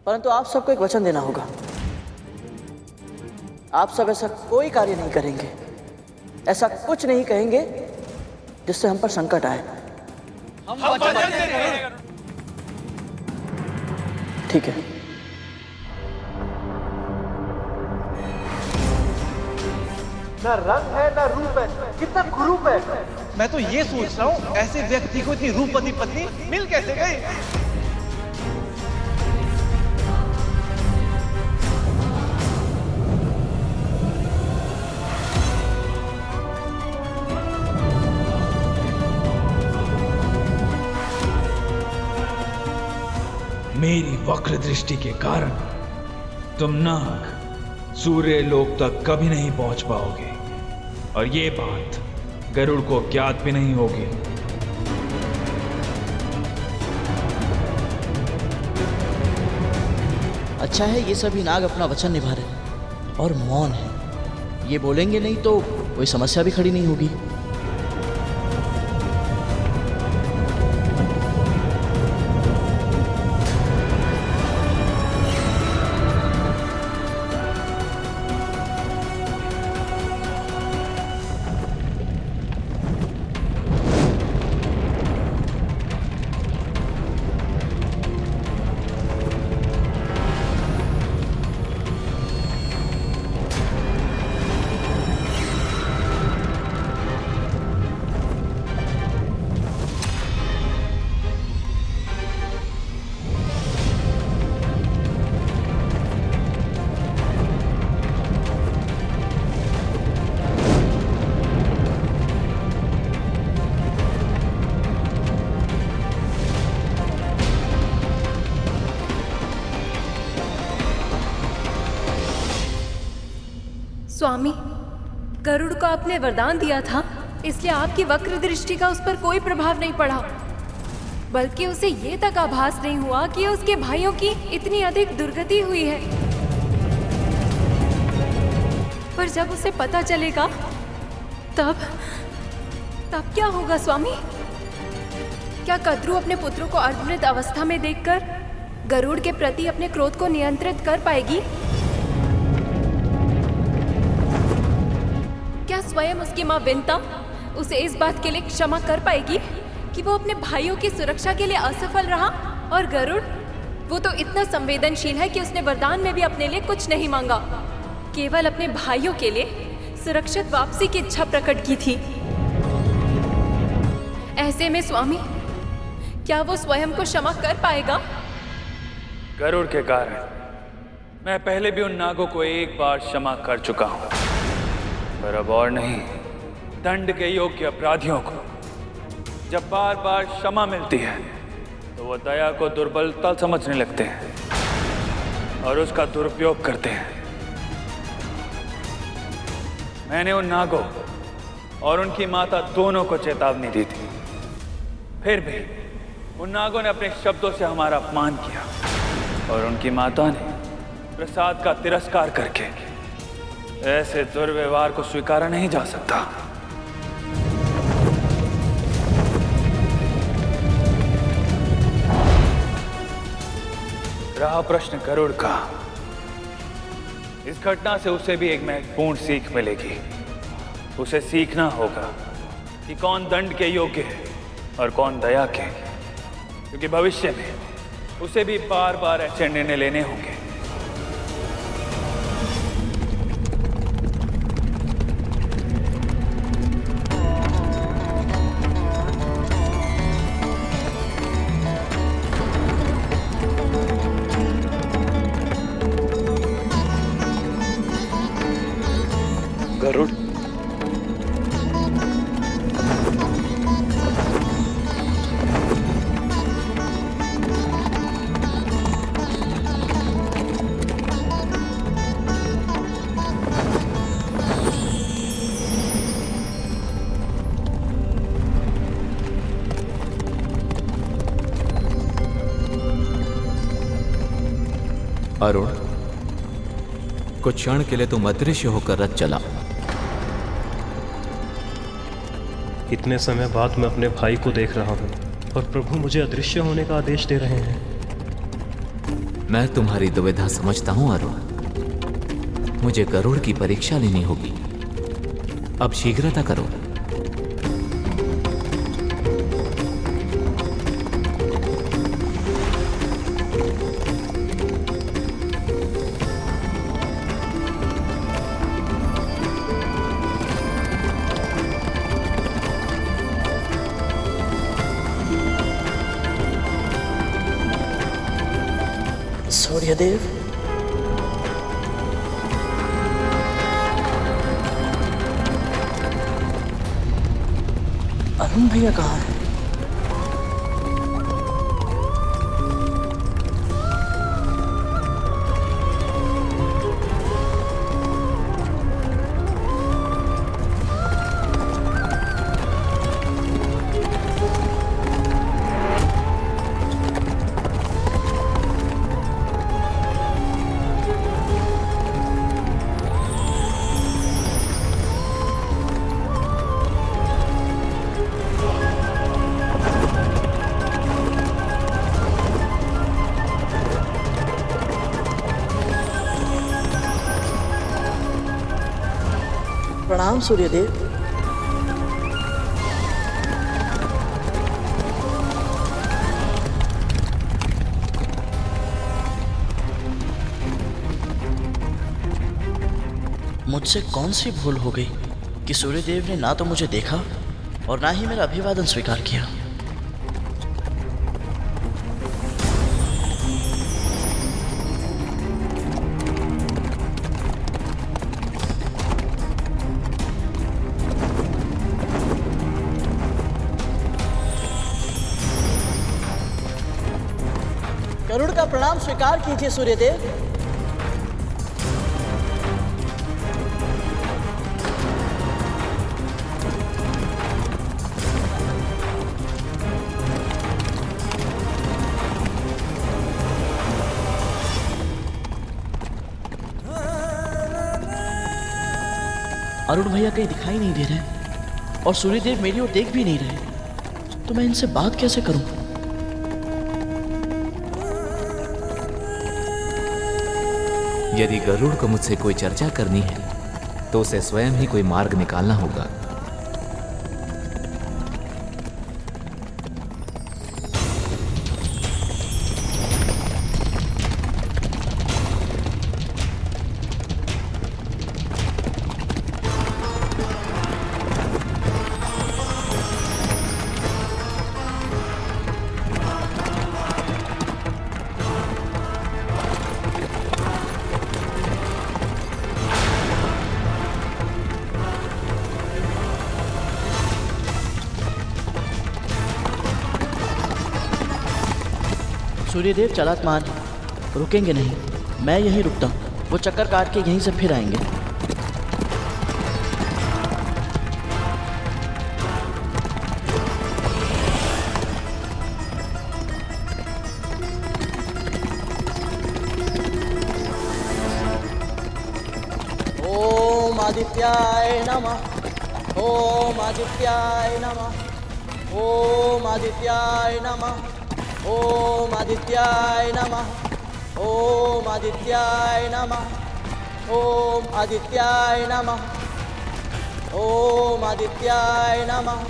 परंतु आप सबको एक वचन देना होगा। आप सब ऐसा कोई कार्य नहीं करेंगे, ऐसा कुछ नहीं कहेंगे जिससे हम पर संकट आए। हम वचन देते हैं। ठीक है। ना रंग है ना रूप है, कितना कुरूप है। मैं तो ये सोच रहा हूँ, ऐसे व्यक्ति को इतनी रूपवती पत्नी मिल कैसे गई? मेरी वक्र दृष्टि के कारण तुम नाग सूर्य लोक तक कभी नहीं पहुंच पाओगे, और ये बात गरुड़ को ज्ञात भी नहीं होगी। अच्छा है ये सभी नाग अपना वचन निभा रहे हैं और मौन है। ये बोलेंगे नहीं तो कोई समस्या भी खड़ी नहीं होगी। स्वामी, गरुड़ को आपने वरदान दिया था, इसलिए आपकी वक्र दृष्टि का उस पर कोई प्रभाव नहीं पड़ा, बल्कि उसे ये तक आभास नहीं हुआ कि उसके भाइयों की इतनी अधिक दुर्गति हुई है। पर जब उसे पता चलेगा तब क्या होगा स्वामी? क्या कद्रू अपने पुत्रों को अर्धमृत अवस्था में देखकर गरुड़ के प्रति अपने क्रोध को नियंत्रित कर पाएगी? क्या स्वयं उसकी माँ विंता उसे इस बात के लिए क्षमा कर पाएगी कि वो अपने भाइयों की सुरक्षा के लिए असफल रहा? और गरुड़, वो तो इतना संवेदनशील है कि उसने वरदान में भी अपने लिए कुछ नहीं मांगा, केवल अपने भाइयों के लिए सुरक्षित वापसी की इच्छा प्रकट की थी। ऐसे में स्वामी, क्या वो स्वयं को क्षमा कर पाएगा? गरुड़ के कारण मैं पहले भी उन नागों को एक बार क्षमा कर चुका हूं, पर अब और नहीं। दंड के योग्य अपराधियों को जब बार बार क्षमा मिलती है तो वो दया को दुर्बलता समझने लगते हैं और उसका दुरुपयोग करते हैं। मैंने उन नागों और उनकी माता दोनों को चेतावनी दी थी, फिर भी उन नागों ने अपने शब्दों से हमारा अपमान किया और उनकी माता ने प्रसाद का तिरस्कार करके ऐसे दुर्व्यवहार को स्वीकारा नहीं जा सकता। रहा प्रश्न गरुड़ का, इस घटना से उसे भी एक महत्वपूर्ण सीख मिलेगी। उसे सीखना होगा कि कौन दंड के योग्य है और कौन दया के, क्योंकि भविष्य में उसे भी बार बार ऐसे निर्णय लेने होंगे। गरुड़, अरुण, कुछ क्षण के लिए तुम अदृश्य होकर रथ चला। इतने समय बाद मैं अपने भाई को देख रहा हूँ और प्रभु मुझे अदृश्य होने का आदेश दे रहे हैं। मैं तुम्हारी दुविधा समझता हूं अरुण। मुझे गरुड़ की परीक्षा लेनी होगी। अब शीघ्रता करो। सूर्यदेव, अरुण भैया कहाँ है? प्रणाम सूर्यदेव। मुझसे कौन सी भूल हो गई कि सूर्यदेव ने ना तो मुझे देखा और ना ही मेरा अभिवादन स्वीकार किया। गरुड़ का प्रणाम स्वीकार कीजिए सूर्यदेव। अरुण भैया कहीं दिखाई नहीं दे रहे और सूर्यदेव मेरी ओर देख भी नहीं रहे, तो मैं इनसे बात कैसे करूं? यदि गरुड़ को मुझसे कोई चर्चा करनी है तो उसे स्वयं ही कोई मार्ग निकालना होगा। सूर्यदेव चालाक मान रुकेंगे नहीं, मैं यहीं रुकता हूँ। वो चक्कर काट के यहीं से फिर आएंगे। ओम आदित्याय नमः। ओम आदित्याय नमः। ओम आदित्याय नमः। ओम आदित्याय नमः। ओम आदित्याय नमः। ओम आदित्याय नमः। ओम आदित्याय नमः।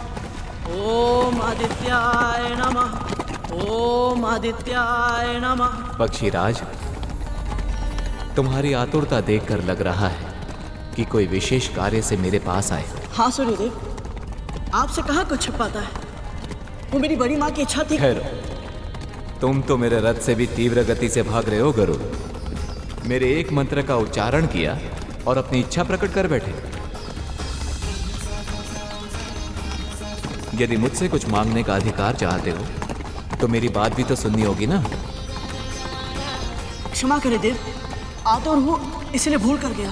ओम आदित्याय नमः। ओम आदित्याय नमः। पक्षीराज, तुम्हारी आतुरता देखकर लग रहा है कि कोई विशेष कार्य से मेरे पास आए हो। हाँ सूर्यदेव, आपसे कहाँ कुछ छिपाता है। वो मेरी बड़ी माँ की इच्छा थी। ठहरो, तुम तो मेरे रथ से भी तीव्र गति से भाग रहे हो गरुड़। मेरे एक मंत्र का उच्चारण किया और अपनी इच्छा प्रकट कर बैठे। यदि मुझसे कुछ मांगने का अधिकार चाहते हो तो मेरी बात भी तो सुननी होगी ना। क्षमा करे देव, आतुर हूँ इसलिए भूल कर गया।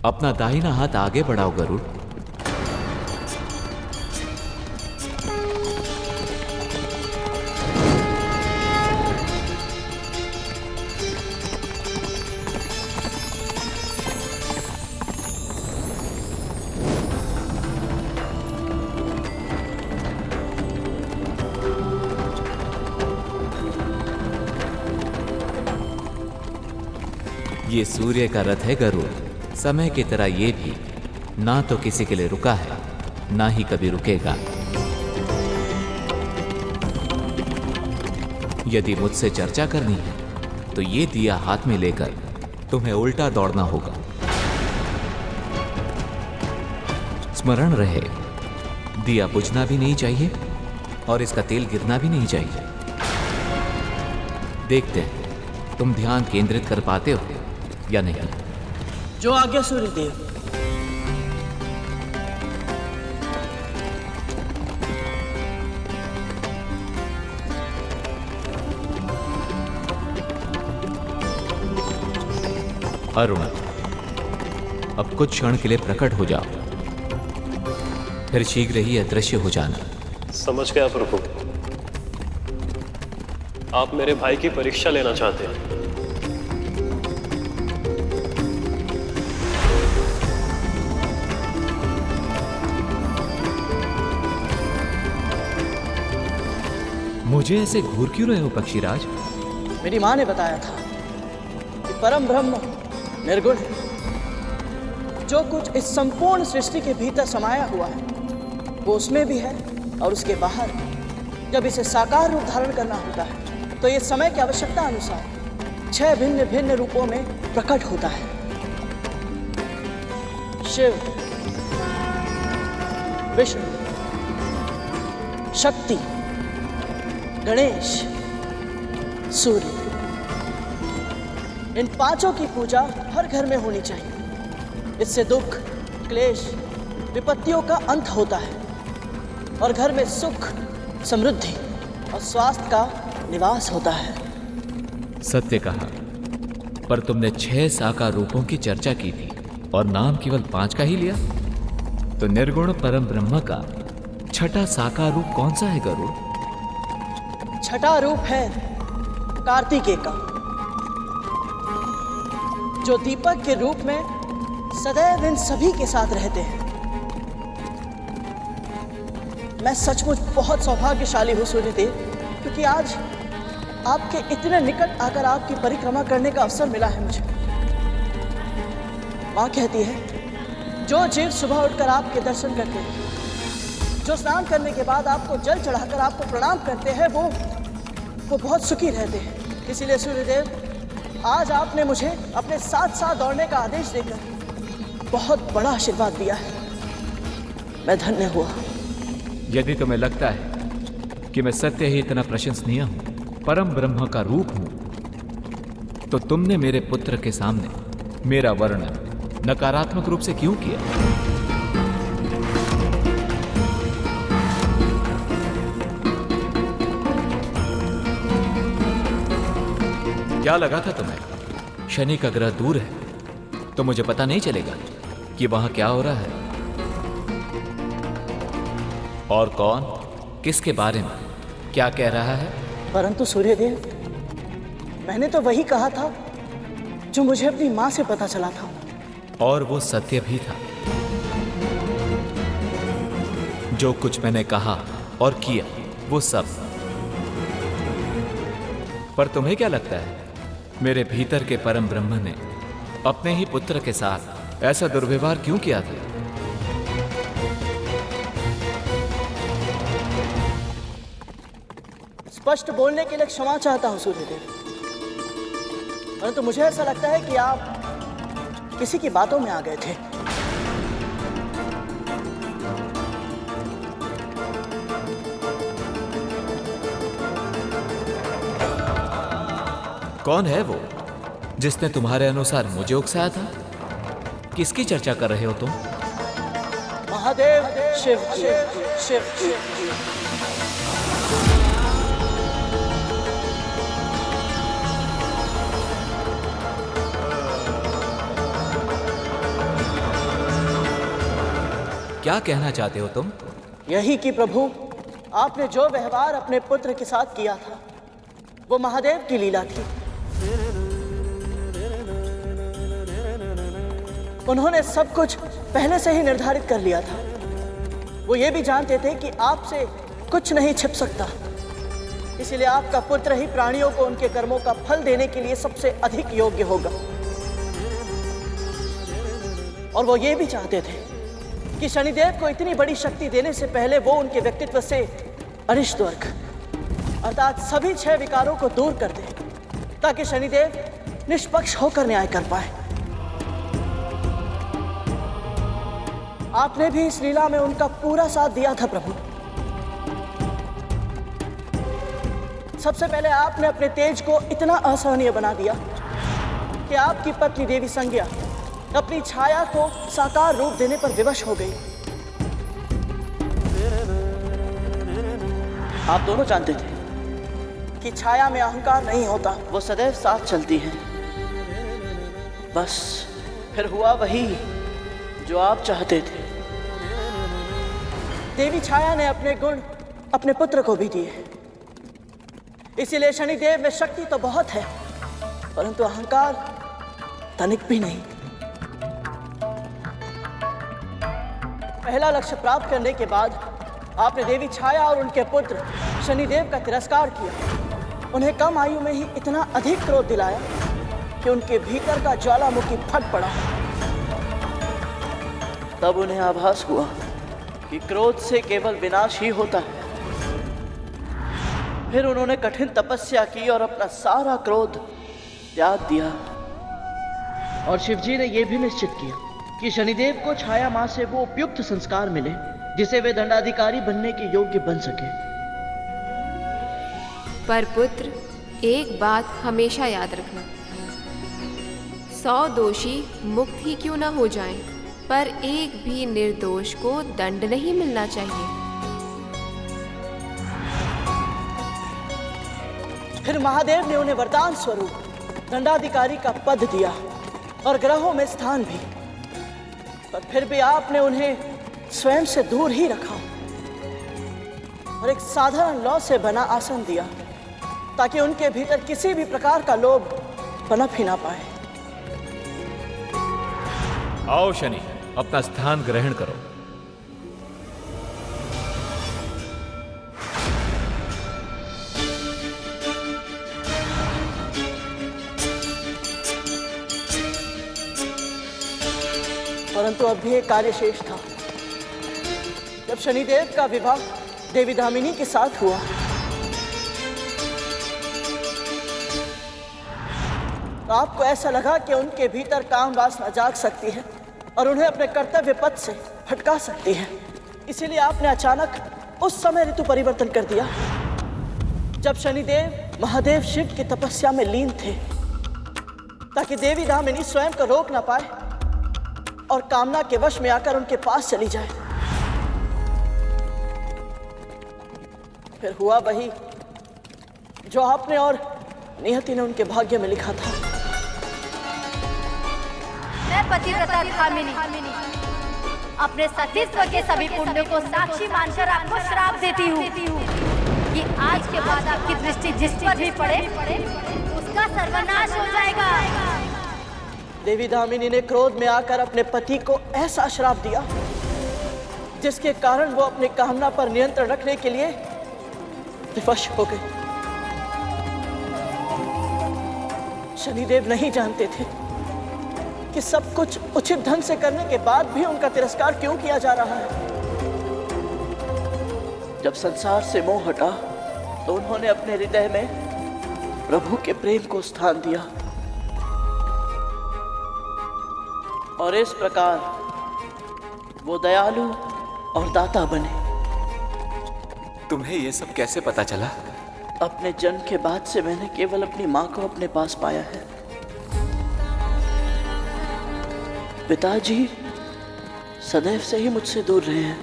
अपना दाहिना हाथ आगे बढ़ाओ गरुड़। ये सूर्य का रथ है गरुड़। समय की तरह ये भी ना तो किसी के लिए रुका है, ना ही कभी रुकेगा। यदि मुझसे चर्चा करनी है तो ये दिया हाथ में लेकर तुम्हें उल्टा दौड़ना होगा। स्मरण रहे, दिया बुझना भी नहीं चाहिए और इसका तेल गिरना भी नहीं चाहिए। देखते हैं तुम ध्यान केंद्रित कर पाते हो या नहीं। जो आज्ञा सूर्यदेव। अरुण, अब कुछ क्षण के लिए प्रकट हो जाओ, फिर शीघ्र ही अदृश्य हो जाना। समझ गया प्रभु। आप मेरे भाई की परीक्षा लेना चाहते हैं। मुझे ऐसे घूर क्यों रहे हो पक्षीराज? मेरी माँ ने बताया था कि परम ब्रह्म निर्गुण है। जो कुछ इस संपूर्ण सृष्टि के भीतर समाया हुआ है वो उसमें भी है और उसके बाहर। जब इसे साकार रूप धारण करना होता है तो ये समय की आवश्यकता अनुसार 6 भिन्न भिन्न रूपों में प्रकट होता है। शिव, विष्णु, शक्ति, गणेश, सूर्य, इन पांचों की पूजा हर घर में होनी चाहिए। इससे दुख, क्लेश, विपत्तियों का अंत होता है और घर में सुख, समृद्धि और स्वास्थ्य का निवास होता है। सत्य कहा, पर तुमने 6 साकार रूपों की चर्चा की थी और नाम केवल 5 का ही लिया। तो निर्गुण परम ब्रह्म का छठा साकार रूप कौन सा है गरुड़? छठा रूप है कार्तिकेय का, जो दीपक के रूप में सदैव इन सभी के साथ रहते हैं। मैं सचमुच बहुत सौभाग्यशाली हूँ सूर्यदेव, क्योंकि आज आपके इतने निकट आकर आपकी परिक्रमा करने का अवसर मिला है मुझे। माँ कहती है जो जीव सुबह उठकर आपके दर्शन करते हैं, जो स्नान करने के बाद आपको जल चढ़ाकर आपको प्रणाम करते हैं, वो बहुत सुखी रहते हैं। इसीलिए सूर्यदेव, आज आपने मुझे अपने साथ साथ दौड़ने का आदेश देकर बहुत बड़ा आशीर्वाद दिया है। मैं धन्य हुआ। यदि तुम्हें लगता है कि मैं सत्य ही इतना प्रशंसनीय हूं, परम ब्रह्म का रूप हूं, तो तुमने मेरे पुत्र के सामने मेरा वर्णन नकारात्मक रूप से क्यों किया? क्या लगा था तुम्हें शनि का ग्रह दूर है तो मुझे पता नहीं चलेगा कि वहां क्या हो रहा है और कौन किसके बारे में क्या कह रहा है? परंतु सूर्यदेव, मैंने तो वही कहा था जो मुझे अपनी माँ से पता चला था। और वो सत्य भी था। जो कुछ मैंने कहा और किया वो सब। पर तुम्हें क्या लगता है मेरे भीतर के परम ब्रह्म ने अपने ही पुत्र के साथ ऐसा दुर्व्यवहार क्यों किया था? स्पष्ट बोलने के लिए क्षमा चाहता हूं सूर्यदेव, परंतु मुझे ऐसा लगता है कि आप किसी की बातों में आ गए थे। कौन है वो जिसने तुम्हारे अनुसार मुझे उकसाया था? किसकी चर्चा कर रहे हो तुम? महादेव शिव शिव शिव शिव। क्या कहना चाहते हो तुम? यही कि प्रभु, आपने जो व्यवहार अपने पुत्र के साथ किया था वो महादेव की लीला थी। उन्होंने सब कुछ पहले से ही निर्धारित कर लिया था। वो ये भी जानते थे कि आपसे कुछ नहीं छिप सकता, इसलिए आपका पुत्र ही प्राणियों को उनके कर्मों का फल देने के लिए सबसे अधिक योग्य होगा। और वो ये भी चाहते थे कि शनिदेव को इतनी बड़ी शक्ति देने से पहले वो उनके व्यक्तित्व से अरिष्ट वर्ग अर्थात सभी 6 विकारों को दूर कर दे, ताकि शनिदेव निष्पक्ष होकर न्याय कर पाए। आपने भी इस लीला में उनका पूरा साथ दिया था प्रभु। सबसे पहले आपने अपने तेज को इतना असहनीय बना दिया कि आपकी पत्नी देवी संज्ञा अपनी छाया को साकार रूप देने पर विवश हो गई। आप दोनों जानते थे कि छाया में अहंकार नहीं होता, वो सदैव साथ चलती है। बस फिर हुआ वही जो आप चाहते थे। देवी छाया ने अपने गुण अपने पुत्र को भी दिए, इसीलिए शनिदेव में शक्ति तो बहुत है, परंतु अहंकार तनिक भी नहीं। पहला लक्ष्य प्राप्त करने के बाद आपने देवी छाया और उनके पुत्र शनिदेव का तिरस्कार किया। उन्हें कम आयु में ही इतना अधिक क्रोध दिलाया कि उनके भीतर का ज्वालामुखी फट पड़ा। तब उन्हें आभास हुआ कि क्रोध से केवल विनाश ही होता है। फिर उन्होंने कठिन तपस्या की और अपना सारा क्रोध त्याग दिया। और शिवजी ने यह भी निश्चित किया कि शनिदेव को छाया मां से वो उपयुक्त संस्कार मिले जिसे वे दंडाधिकारी बनने के योग्य बन सके। पर पुत्र, एक बात हमेशा याद रखना, 100 दोषी मुक्त ही क्यों ना हो जाएं, पर एक भी निर्दोष को दंड नहीं मिलना चाहिए। फिर महादेव ने उन्हें वरदान स्वरूप दंडाधिकारी का पद दिया और ग्रहों में स्थान भी, पर फिर भी आपने उन्हें स्वयं से दूर ही रखा और एक साधारण लौ से बना आसन दिया, ताकि उनके भीतर किसी भी प्रकार का लोभ पनप ही ना पाए। आओ शनि, अपना स्थान ग्रहण करो। परंतु अब भी एक कार्य शेष था। जब शनिदेव का विवाह देवी दामिनी के साथ हुआ, तो आपको ऐसा लगा कि उनके भीतर काम वासना जाग सकती है और उन्हें अपने कर्तव्य पथ से भटका सकती है। इसीलिए आपने अचानक उस समय ऋतु परिवर्तन कर दिया जब शनिदेव महादेव शिव की तपस्या में लीन थे, ताकि देवी दामिनी स्वयं को रोक ना पाए और कामना के वश में आकर उनके पास चली जाए। फिर हुआ वही जो आपने और नियति ने उनके भाग्य में लिखा था। मैं पतिव्रता कामिनी अपने सतीत्व के सभी पुण्यों को साक्षी मानकर आपको श्राप देती हूँ कि आज के बाद आपकी दृष्टि जिस पर भी पड़े उसका सर्वनाश हो जाएगा। देवी दामिनी ने क्रोध में आकर अपने पति को ऐसा श्राप दिया जिसके कारण वो अपनी कामना पर नियंत्रण रखने के लिए विवश हो गए। शनिदेव नहीं जानते थे कि सब कुछ उचित ढंग से करने के बाद भी उनका तिरस्कार क्यों किया जा रहा है। जब संसार से मोह हटा तो उन्होंने अपने हृदय में प्रभु के प्रेम को स्थान दिया और इस प्रकार वो दयालु और दाता बने। तुम्हें ये सब कैसे पता चला? अपने जन्म के बाद से मैंने केवल अपनी माँ को अपने पास पाया है। पिताजी सदैव से ही मुझसे दूर रहे हैं,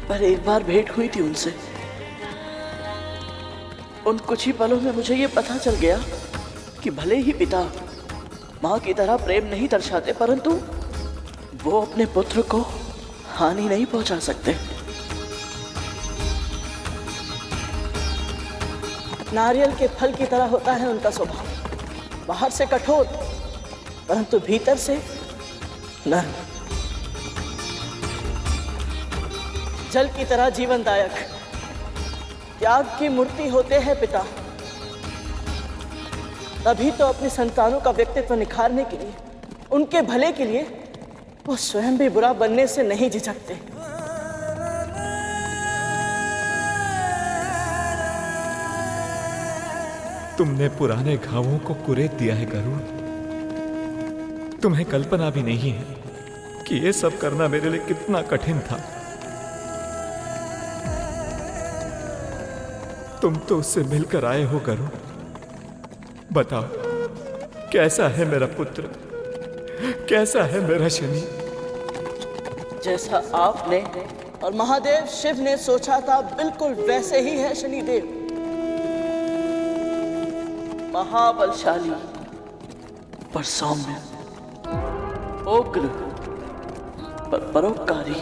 पर एक बार भेंट हुई थी उनसे। उन कुछ ही पलों में मुझे ये पता चल गया कि भले ही पिता माँ की तरह प्रेम नहीं दर्शाते, परंतु वो अपने पुत्र को हानि नहीं पहुंचा सकते। नारियल के फल की तरह होता है उनका स्वभाव, बाहर से कठोर परंतु भीतर से नर्म, जल की तरह जीवनदायक, त्याग की मूर्ति होते हैं पिता। तभी तो अपनी संतानों का व्यक्तित्व निखारने के लिए, उनके भले के लिए वो स्वयं भी बुरा बनने से नहीं झिझकते। तुमने पुराने घावों को कुरेद दिया है गरुड़। तुम्हें कल्पना भी नहीं है कि ये सब करना मेरे लिए कितना कठिन था। तुम तो उससे मिलकर आए हो गरुड़। बताओ, कैसा है मेरा पुत्र, कैसा है मेरा शनि? जैसा आपने और महादेव शिव ने सोचा था, बिल्कुल वैसे ही है शनिदेव। महाबलशाली पर सौम्य, उग्र पर परोपकारी,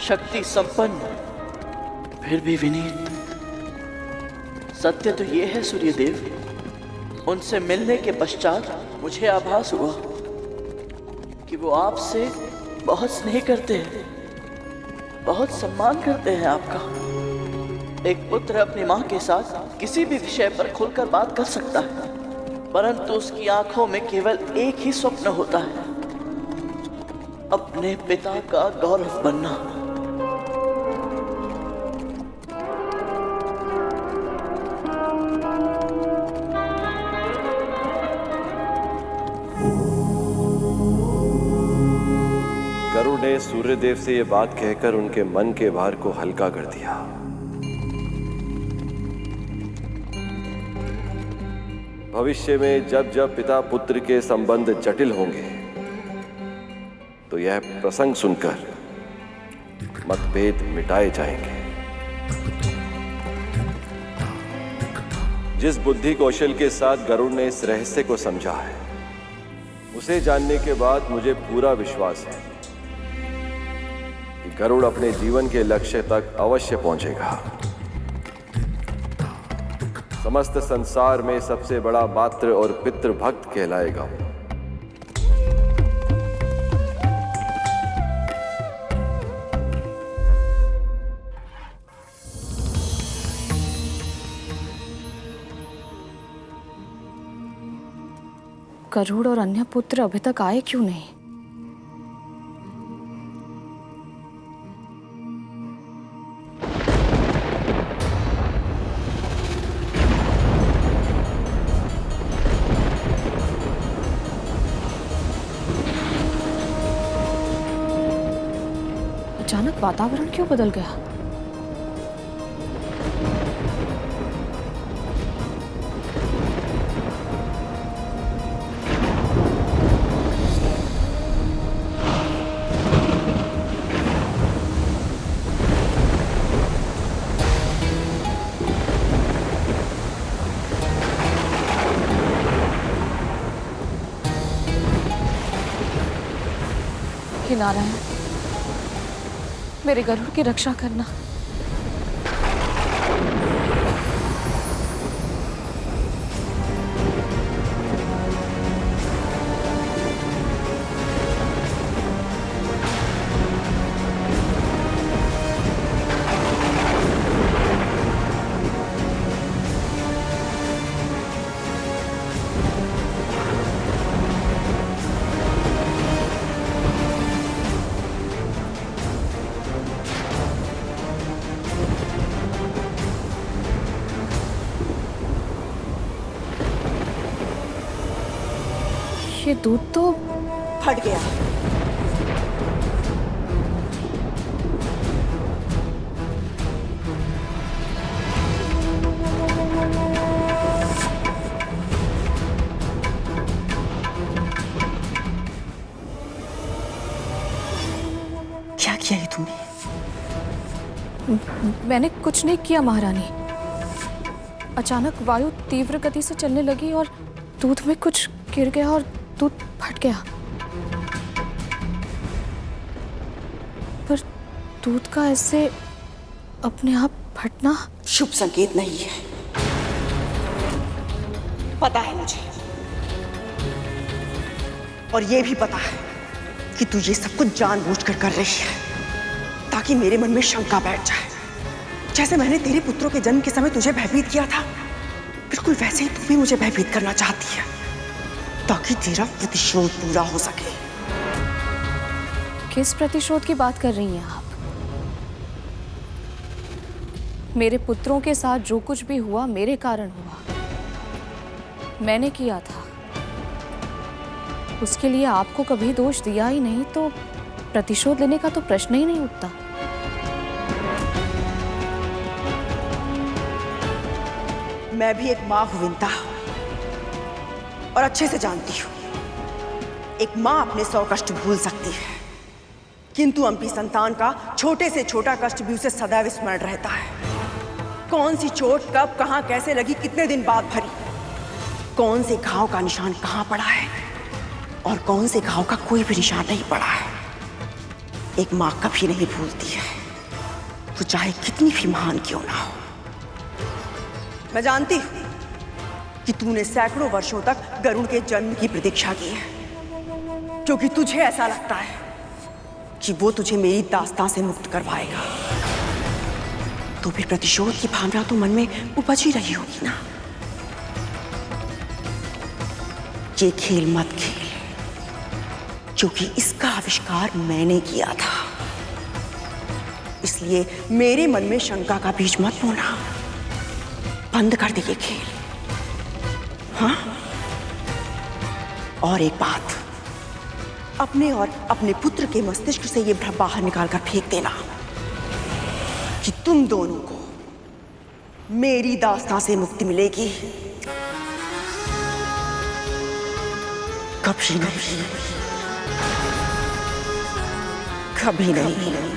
शक्ति संपन्न फिर भी विनीत। सत्य तो ये है सूर्यदेव, उनसे मिलने के पश्चात मुझे आभास हुआ कि वो आपसे बहुत स्नेह करते हैं, बहुत सम्मान करते हैं आपका। एक पुत्र अपनी माँ के साथ किसी भी विषय पर खुलकर बात कर सकता है, परंतु उसकी आंखों में केवल एक ही स्वप्न होता है, अपने पिता का गौरव बनना। गरुड़ ने सूर्यदेव से यह बात कहकर उनके मन के भार को हल्का कर दिया। भविष्य में जब जब पिता पुत्र के संबंध जटिल होंगे तो यह प्रसंग सुनकर मतभेद मिटाए जाएंगे। जिस बुद्धि कौशल के साथ गरुड़ ने इस रहस्य को समझा है, उसे जानने के बाद मुझे पूरा विश्वास है कि गरुड़ अपने जीवन के लक्ष्य तक अवश्य पहुंचेगा। समस्त संसार में सबसे बड़ा मातृ और पितृ भक्त कहलाएगा। गरुड़ और अन्य पुत्र अभी तक आए क्यों नहीं? अचानक वातावरण क्यों बदल गया? हे नारायण, मेरे गरुड़ की रक्षा करना। ये दूध तो फट गया। क्या किया ये तुमने? मैंने कुछ नहीं किया महारानी। अचानक वायु तीव्र गति से चलने लगी और दूध में कुछ गिर गया और दूध फट गया। पर दूध का ऐसे अपने आप फटना शुभ संकेत नहीं है, पता है मुझे। और ये भी पता है कि तू ये सब कुछ जानबूझकर कर रही है ताकि मेरे मन में शंका बैठ जाए। जैसे मैंने तेरे पुत्रों के जन्म के समय तुझे भयभीत किया था, बिल्कुल वैसे ही तू भी मुझे भयभीत करना चाहती है ताकि तेरा प्रतिशोध पूरा हो सके। किस प्रतिशोध की बात कर रही हैं आप? मेरे पुत्रों के साथ जो कुछ भी हुआ मेरे कारण हुआ, मैंने किया था। उसके लिए आपको कभी दोष दिया ही नहीं तो प्रतिशोध लेने का तो प्रश्न ही नहीं उठता। मैं भी एक मां हूं विंता, और अच्छे से जानती हूं एक मां अपने 100 कष्ट भूल सकती है, किंतु अपनी संतान का छोटे से छोटा कष्ट भी उसे सदैव स्मरण रहता है। कौन सी चोट कब कहां कैसे लगी, कितने दिन बाद भरी, कौन से घाव का निशान कहां पड़ा है और कौन से घाव का कोई भी निशान नहीं पड़ा है, एक मां कभी नहीं भूलती है, वो चाहे कितनी भी महान क्यों ना हो। मैं जानती हूं कि तूने सैकड़ों वर्षों तक गरुड़ के जन्म की प्रतीक्षा की है, क्योंकि तुझे ऐसा लगता है कि वो तुझे मेरी दास्तां से मुक्त करवाएगा। तो फिर प्रतिशोध की भावना तो मन में उपज ही रही होगी ना। ये खेल मत खेल, क्योंकि इसका आविष्कार मैंने किया था, इसलिए मेरे मन में शंका का बीज मत बोना। बंद कर दे ये खेल, हाँ? और एक बात, अपने और अपने पुत्र के मस्तिष्क से ये भ्रम बाहर निकालकर फेंक देना कि तुम दोनों को मेरी दास्तां से मुक्ति मिलेगी। कभी नहीं, कभी नहीं।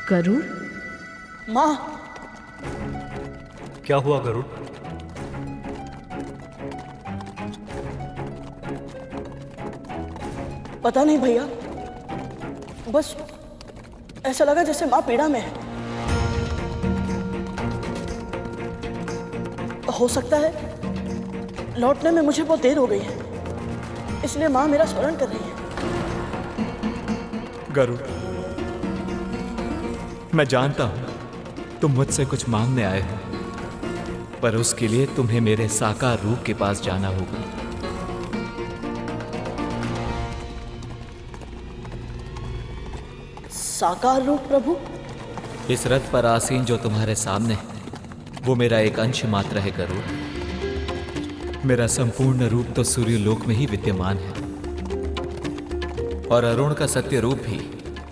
गरुड़? माँ, क्या हुआ गरुड़? पता नहीं भैया, बस ऐसा लगा जैसे माँ पीड़ा में है। हो सकता है लौटने में मुझे बहुत देर हो गई है, इसलिए माँ मेरा स्मरण कर रही है। गरुड़, मैं जानता हूं तुम मुझसे कुछ मांगने आए हो, पर उसके लिए तुम्हें मेरे साकार रूप के पास जाना होगा। साकार रूप प्रभु? इस रथ पर आसीन जो तुम्हारे सामने है वो मेरा एक अंश मात्र है गरुड़। मेरा संपूर्ण रूप तो सूर्यलोक में ही विद्यमान है, और अरुण का सत्य रूप भी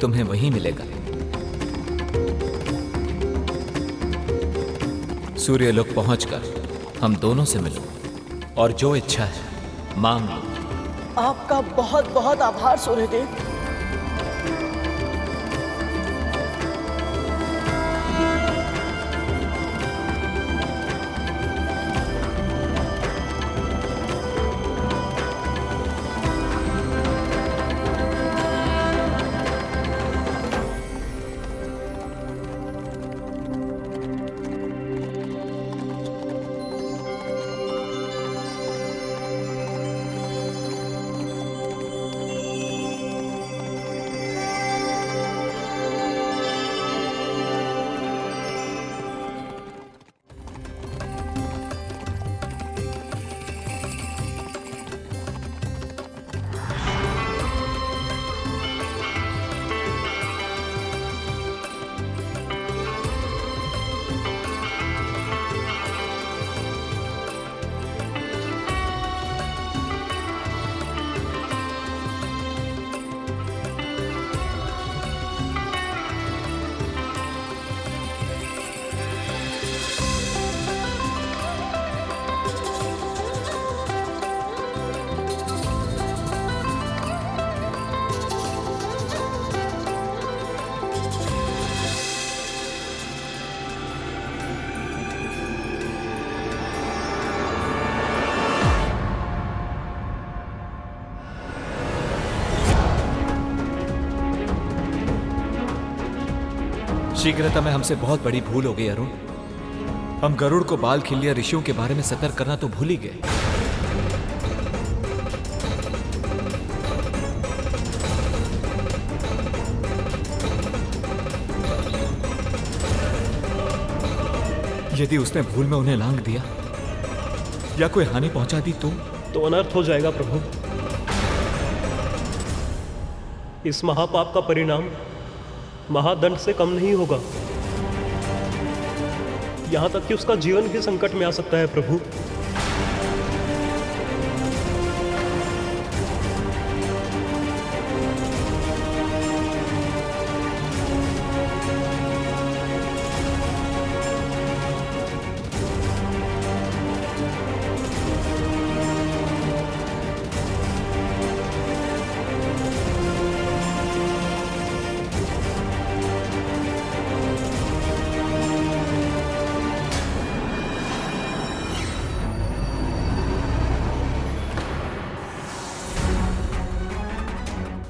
तुम्हें वहीं मिलेगा। सूर्यलोक पहुंचकर हम दोनों से मिलो और जो इच्छा है मांग लो। आपका बहुत बहुत आभार सूर्यदेव। शीघ्रता में हमसे बहुत बड़ी भूल हो गई अरुण। हम गरुड़ को बाल खिलिया ऋषियों के बारे में सतर्क करना तो भूल ही गए। यदि उसने भूल में उन्हें लांग दिया या कोई हानि पहुंचा दी तो अनर्थ हो जाएगा प्रभु। इस महापाप का परिणाम महादंड से कम नहीं होगा। यहां तक कि उसका जीवन भी संकट में आ सकता है प्रभु।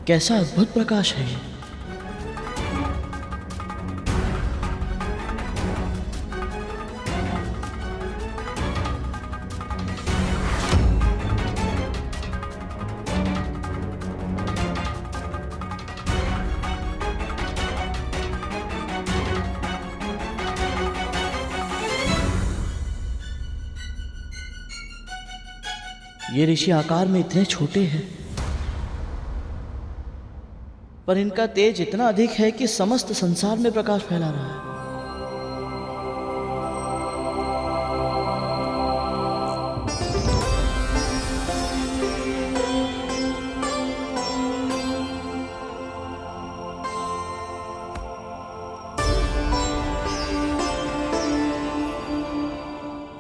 कैसा अद्भुत प्रकाश है ये। ये ऋषि आकार में इतने छोटे हैं, पर इनका तेज इतना अधिक है कि समस्त संसार में प्रकाश फैला रहा है।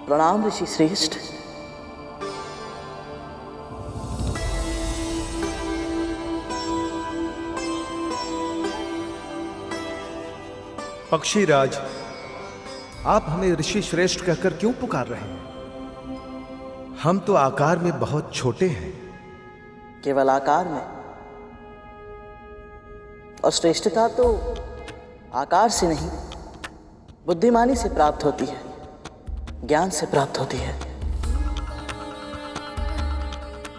प्रणाम ऋषि श्रेष्ठ। पक्षीराज, आप हमें ऋषि श्रेष्ठ कहकर क्यों पुकार रहे हैं? हम तो आकार में बहुत छोटे हैं। केवल आकार में? और श्रेष्ठता तो आकार से नहीं, बुद्धिमानी से प्राप्त होती है, ज्ञान से प्राप्त होती है।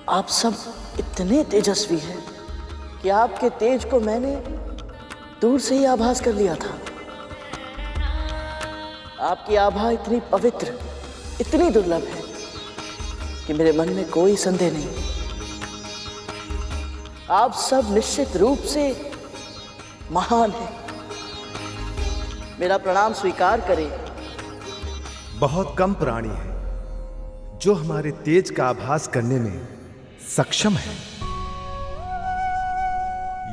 आप सब इतने तेजस्वी हैं कि आपके तेज को मैंने दूर से ही आभास कर लिया था। आपकी आभा इतनी पवित्र, इतनी दुर्लभ है कि मेरे मन में कोई संदेह नहीं। आप सब निश्चित रूप से महान हैं। मेरा प्रणाम स्वीकार करें। बहुत कम प्राणी हैं जो हमारे तेज का आभास करने में सक्षम है।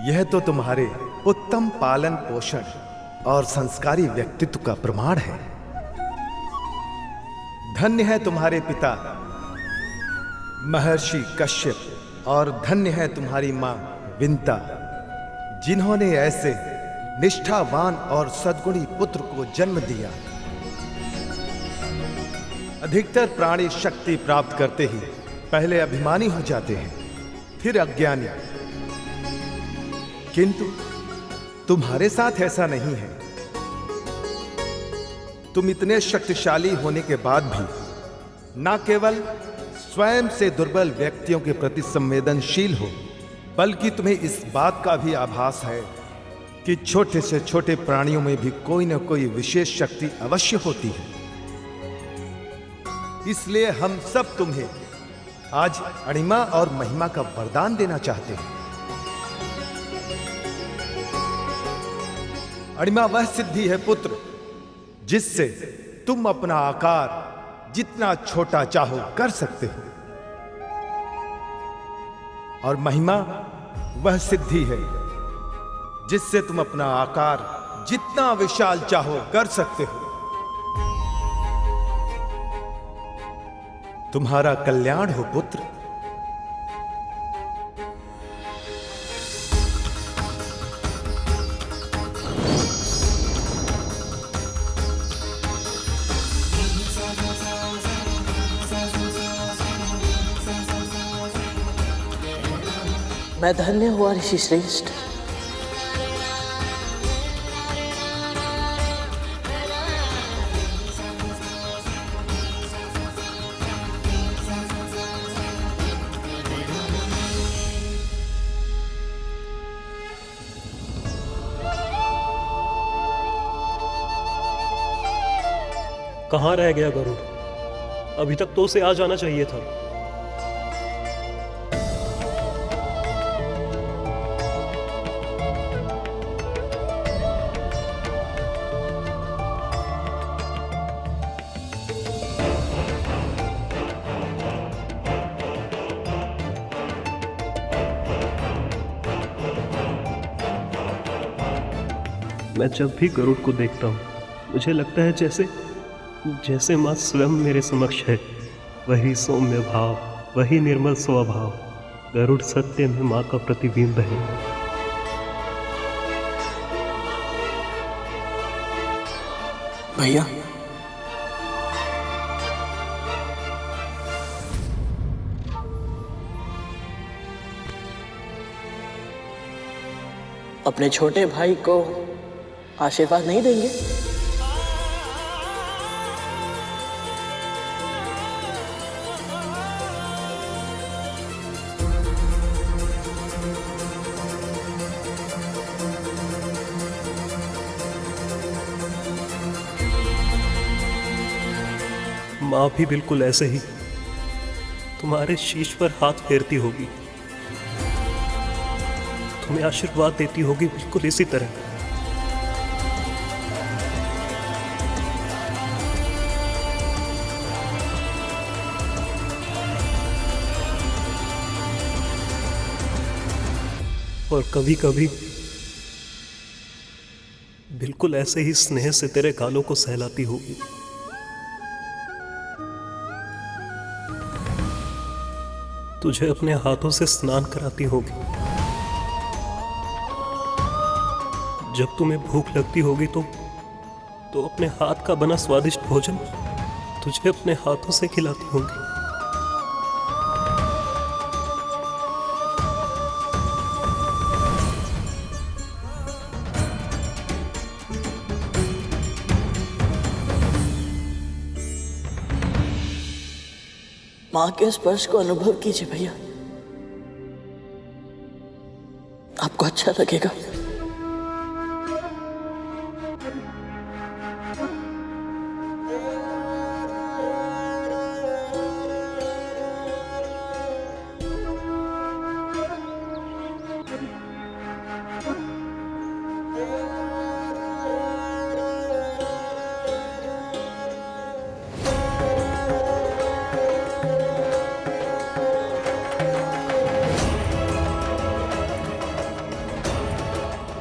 यह तो तुम्हारे उत्तम पालन पोषण और संस्कारी व्यक्तित्व का प्रमाण है। धन्य है तुम्हारे पिता महर्षि कश्यप और धन्य है तुम्हारी मां विंता, जिन्होंने ऐसे निष्ठावान और सद्गुणी पुत्र को जन्म दिया। अधिकतर प्राणी शक्ति प्राप्त करते ही पहले अभिमानी हो जाते हैं, फिर अज्ञानी, किंतु तुम्हारे साथ ऐसा नहीं है। तुम इतने शक्तिशाली होने के बाद भी न केवल स्वयं से दुर्बल व्यक्तियों के प्रति संवेदनशील हो, बल्कि तुम्हें इस बात का भी आभास है कि छोटे से छोटे प्राणियों में भी कोई न कोई विशेष शक्ति अवश्य होती है। इसलिए हम सब तुम्हें आज अणिमा और महिमा का वरदान देना चाहते हैं। अणिमा वह सिद्धि है पुत्र, जिससे तुम अपना आकार जितना छोटा चाहो कर सकते हो, और महिमा वह सिद्धि है जिससे तुम अपना आकार जितना विशाल चाहो कर सकते हो। तुम्हारा कल्याण हो पुत्र। मैं धन्य हुआ ऋषि श्रेष्ठ। कहाँ रह गया गरुड़? अभी तक तो उसे आ जाना चाहिए था। मैं जब भी गरुड़ को देखता हूँ मुझे लगता है जैसे माँ स्वयं मेरे समक्ष है। वही सौम्य भाव, वही निर्मल स्वभाव। गरुड़ सत्य में माँ का प्रतिबिंब है। भैया, अपने छोटे भाई को आशीर्वाद नहीं देंगे? माँ भी बिल्कुल ऐसे ही तुम्हारे शीश पर हाथ फेरती होगी, तुम्हें आशीर्वाद देती होगी बिल्कुल इसी तरह। और कभी कभी बिल्कुल ऐसे ही स्नेह से तेरे गालों को सहलाती होगी। तुझे अपने हाथों से स्नान कराती होगी। जब तुम्हें भूख लगती होगी तो अपने हाथ का बना स्वादिष्ट भोजन तुझे अपने हाथों से खिलाती होगी। माँ के स्पर्श को अनुभव कीजिए भैया, आपको अच्छा लगेगा।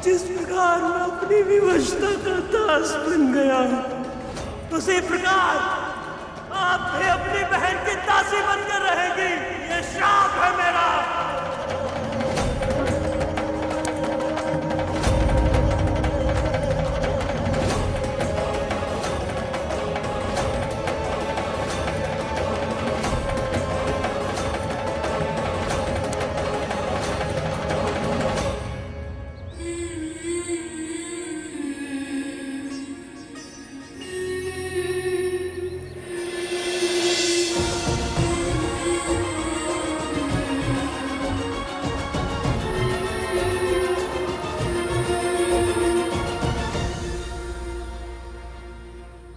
जिस प्रकार मैं अपनी विवशता का दास बन गया, उसी प्रकार आप भी अपनी बहन की दासी बनकर रहेंगी। ये श्राप है मेरा।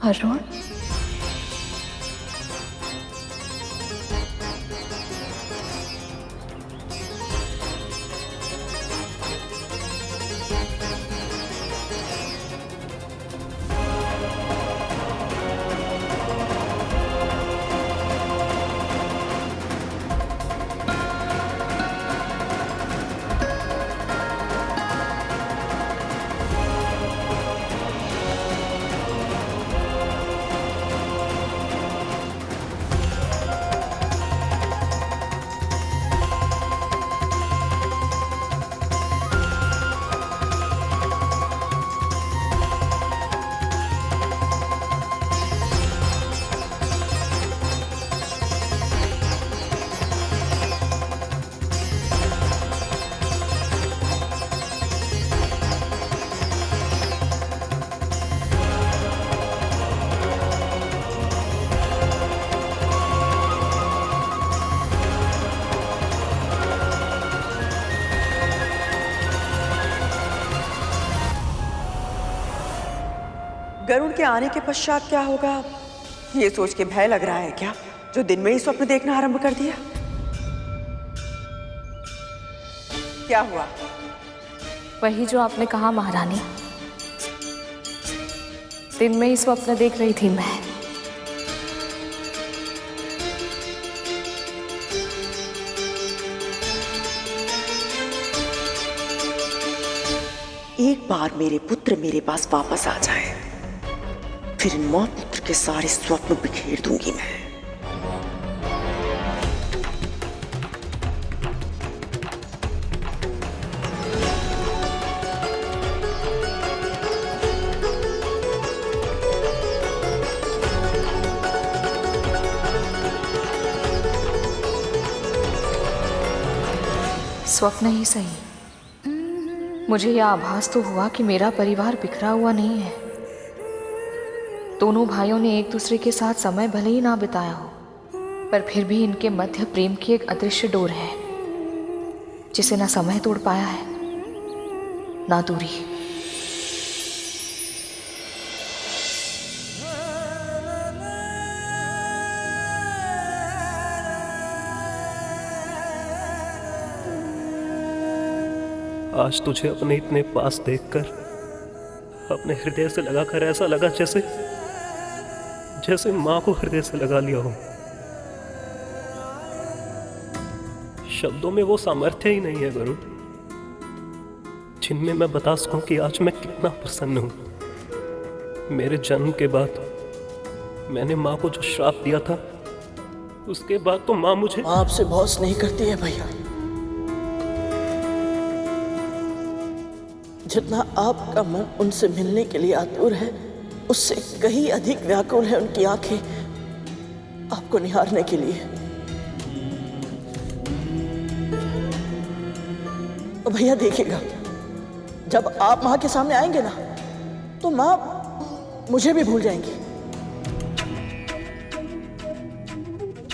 अरुण, गरुड़ के आने के पश्चात क्या होगा ये सोच के भय लग रहा है क्या, जो दिन में ही स्वप्न देखना आरंभ कर दिया? क्या हुआ? वही जो आपने कहा महारानी, दिन में ही स्वप्न देख रही थी मैं। एक बार मेरे पुत्र मेरे पास वापस आ जाए, फिर इन मां पुत्र के सारे स्वप्न बिखेर दूंगी मैं। स्वप्न ही सही, मुझे यह आभास तो हुआ कि मेरा परिवार बिखरा हुआ नहीं है। दोनों भाइयों ने एक दूसरे के साथ समय भले ही ना बिताया हो, पर फिर भी इनके मध्य प्रेम की एक अदृश्य डोर है, जिसे ना समय तोड़ पाया है ना दूरी। आज तुझे अपने इतने पास देखकर, अपने हृदय से लगाकर ऐसा लगा जैसे मां को हृदय से लगा लिया हो। शब्दों में वो सामर्थ्य ही नहीं है गरुड़, जिनमें मैं बता सकूं कि आज मैं कितना प्रसन्न हूं। मेरे जन्म के बाद मैंने मां को जो श्राप दिया था, उसके बाद तो मां मुझे आपसे बहुत स्नेह करती है भैया। जितना आपका मन उनसे मिलने के लिए आतुर है, उससे कहीं अधिक व्याकुल है उनकी आंखें आपको निहारने के लिए। और भैया देखिएगा, जब आप मां के सामने आएंगे ना, तो मां मुझे भी भूल जाएंगी।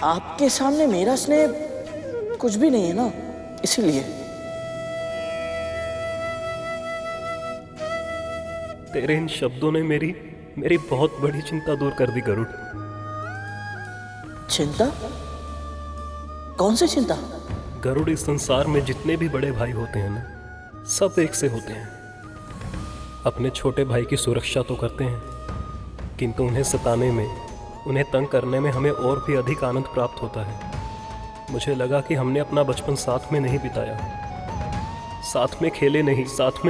आपके सामने मेरा स्नेह कुछ भी नहीं है ना, इसीलिए। तेरे इन शब्दों ने मेरी बहुत बड़ी चिंता दूर कर दी गरुड़। चिंता? कौन सी चिंता? गरुड़, इस संसार में जितने भी बड़े भाई होते हैं ना, सब एक से होते हैं। अपने छोटे भाई की सुरक्षा तो करते हैं, किंतु उन्हें सताने में, उन्हें तंग करने में हमें और भी अधिक आनंद प्राप्त होता है। मुझे लगा कि हमने अपना बचपन साथ में नहीं बिताया, साथ में खेले नहीं, साथ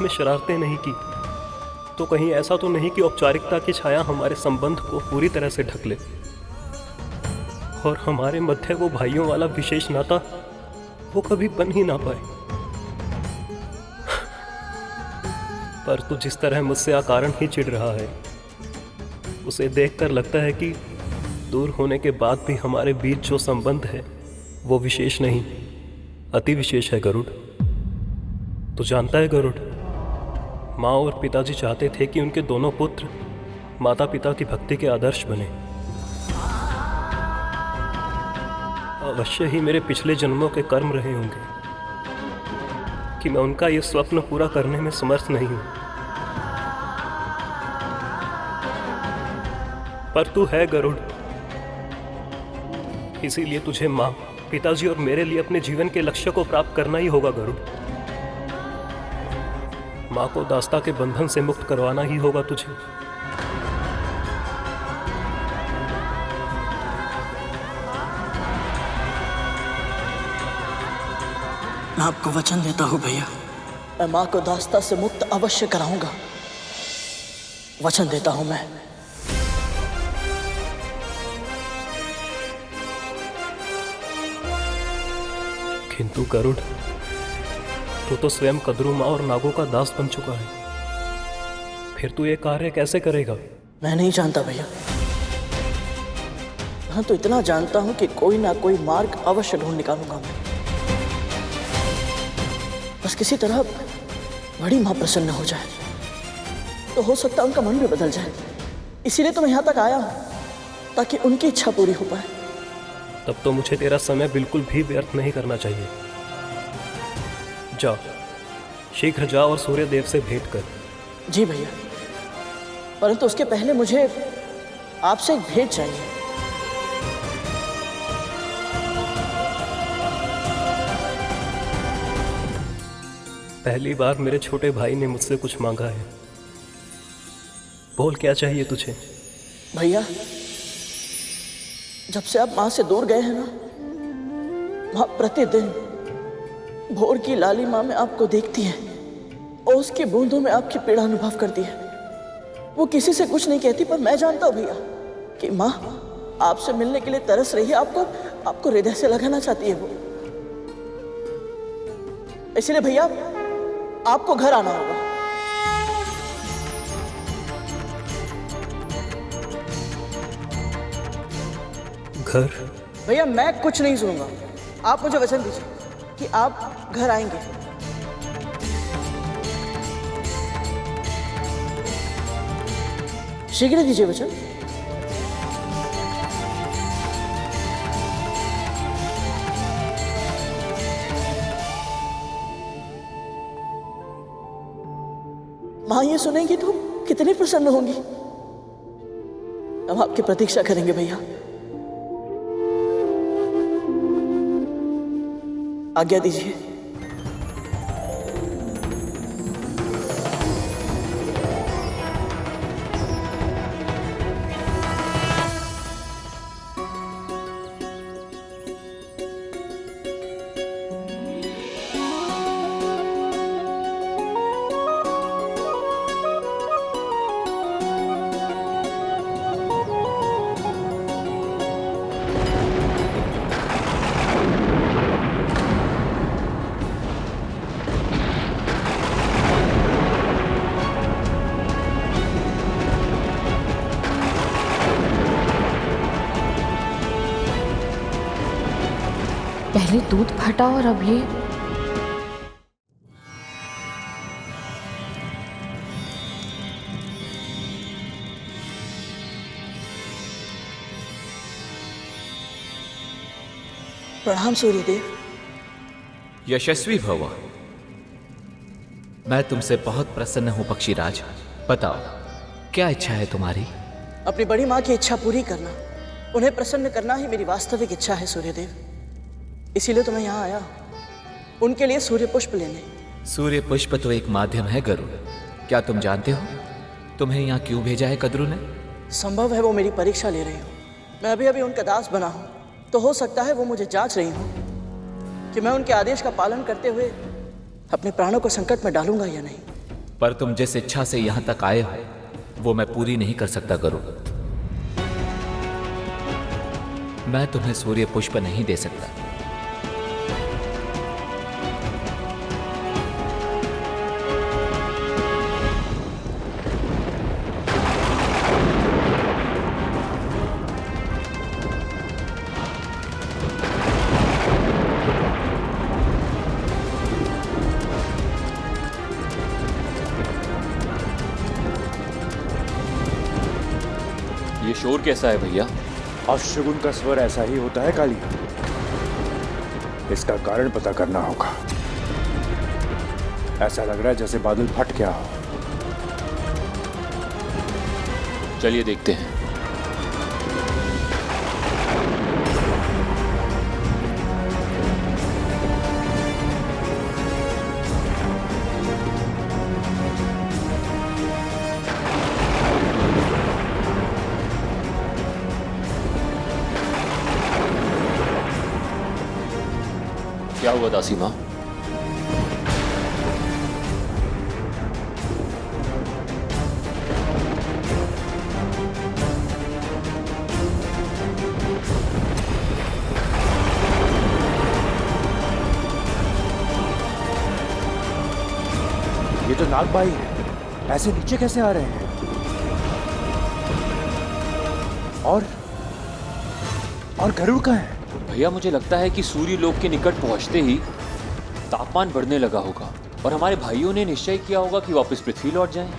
में शरारतें नहीं की, तो कहीं ऐसा तो नहीं कि औपचारिकता की छाया हमारे संबंध को पूरी तरह से ढक ले और हमारे मध्य वो भाइयों वाला विशेष नाता वो कभी बन ही ना पाए। पर तू जिस तरह मुझसे अकारण ही चिढ़ रहा है, उसे देखकर लगता है कि दूर होने के बाद भी हमारे बीच जो संबंध है वो विशेष नहीं, अति विशेष है गरुड़। तू जानता है गरुड़, माँ और पिताजी चाहते थे कि उनके दोनों पुत्र माता पिता की भक्ति के आदर्श बने। अवश्य ही मेरे पिछले जन्मों के कर्म रहे होंगे कि मैं उनका ये स्वप्न पूरा करने में समर्थ नहीं हूं। पर तू है गरुड़, इसीलिए तुझे माँ, पिताजी और मेरे लिए अपने जीवन के लक्ष्य को प्राप्त करना ही होगा गरुड़। माँ को दास्ता के बंधन से मुक्त करवाना ही होगा तुझे। मैं आपको वचन देता हूँ भैया, मैं माँ को दास्ता से मुक्त अवश्य कराऊंगा। वचन देता हूँ मैं। किंतु गरुड़, तू तो स्वयं कद्रू माँ और नागों का दास बन चुका है, फिर तू ये कार्य कैसे करेगा? मैं नहीं जानता भैया, हाँ तो इतना जानता हूं कि कोई ना कोई मार्ग अवश्य ढूंढ निकालूंगा मैं। बस किसी तरह बड़ी माँ प्रसन्न हो जाए, तो हो सकता है उनका मन भी बदल जाए। इसीलिए तो मैं यहाँ तक आया हूँ, ताकि उनकी इच्छा पूरी हो पाए। तब तो मुझे तेरा समय बिल्कुल भी व्यर्थ नहीं करना चाहिए। जा, शीघ्र जा और सूर्य देव से भेंट कर। जी भैया, परंतु उसके पहले मुझे आपसे एक भेंट चाहिए। पहली बार मेरे छोटे भाई ने मुझसे कुछ मांगा है। बोल, क्या चाहिए तुझे? भैया, जब से आप माँ से दूर गए हैं ना, माँ प्रतिदिन भोर की लाली माँ में आपको देखती है और उसकी बूंदों में आपकी पीड़ा अनुभव करती है। वो किसी से कुछ नहीं कहती, पर मैं जानता हूँ भैया कि माँ आपसे मिलने के लिए तरस रही है, आपको हृदय से लगाना चाहती है वो। इसलिए भैया आपको घर आना होगा। घर? भैया मैं कुछ नहीं सुनूंगा, आप मुझे वचन दीजिए कि आप घर आएंगे। शीघ्र दीजिए वचन। माँ ये सुनेंगी तो कितनी प्रसन्न होंगी। हम आपकी प्रतीक्षा करेंगे भैया। आज्ञा दीजिए। पहले दूध फटा और अब ये। प्रणाम सूर्यदेव। यशस्वी भव। मैं तुमसे बहुत प्रसन्न हूं पक्षीराज। बताओ क्या इच्छा है तुम्हारी? अपनी बड़ी माँ की इच्छा पूरी करना, उन्हें प्रसन्न करना ही मेरी वास्तविक इच्छा है सूर्यदेव। इसीलिए तो मैं यहाँ आया हूँ, उनके लिए सूर्य पुष्प लेने। सूर्य पुष्प तो एक माध्यम है गरुड़। क्या तुम जानते हो तुम्हें यहाँ क्यों भेजा है कद्रु ने? संभव है वो मेरी परीक्षा ले रही हो। मैं अभी अभी उनका दास बना हूँ, तो हो सकता है वो मुझे जांच रही हो कि मैं उनके आदेश का पालन करते हुए अपने प्राणों को संकट में डालूंगा या नहीं। पर तुम जिस इच्छा से यहाँ तक आए हो वो मैं पूरी नहीं कर सकता गरुड़। मैं तुम्हें सूर्य पुष्प नहीं दे सकता। ये शोर कैसा है भैया? अपशगुन का स्वर ऐसा ही होता है कालिया। इसका कारण पता करना होगा। ऐसा लग रहा है जैसे बादल फट गया हो। चलिए देखते हैं। क्या हुआ दासी माँ? ये तो नागबाई है, ऐसे नीचे कैसे आ रहे हैं? और गरुड़ कहाँ है? भैया मुझे लगता है कि सूर्य लोक के निकट पहुंचते ही तापमान बढ़ने लगा होगा और हमारे भाइयों ने निश्चय किया होगा कि वापस पृथ्वी लौट जाएं।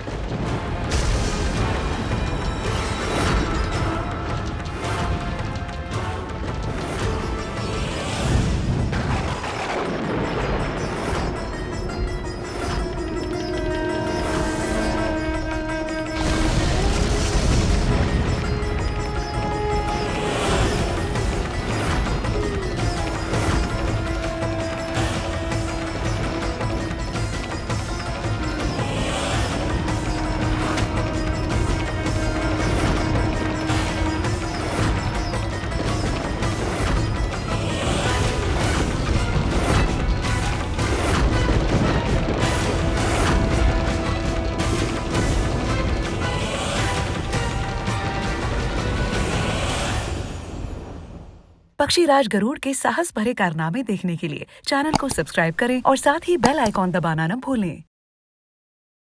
पक्षीराज गरुड़ के साहस भरे कारनामे देखने के लिए चैनल को सब्सक्राइब करें और साथ ही बेल आइकॉन दबाना न भूलें।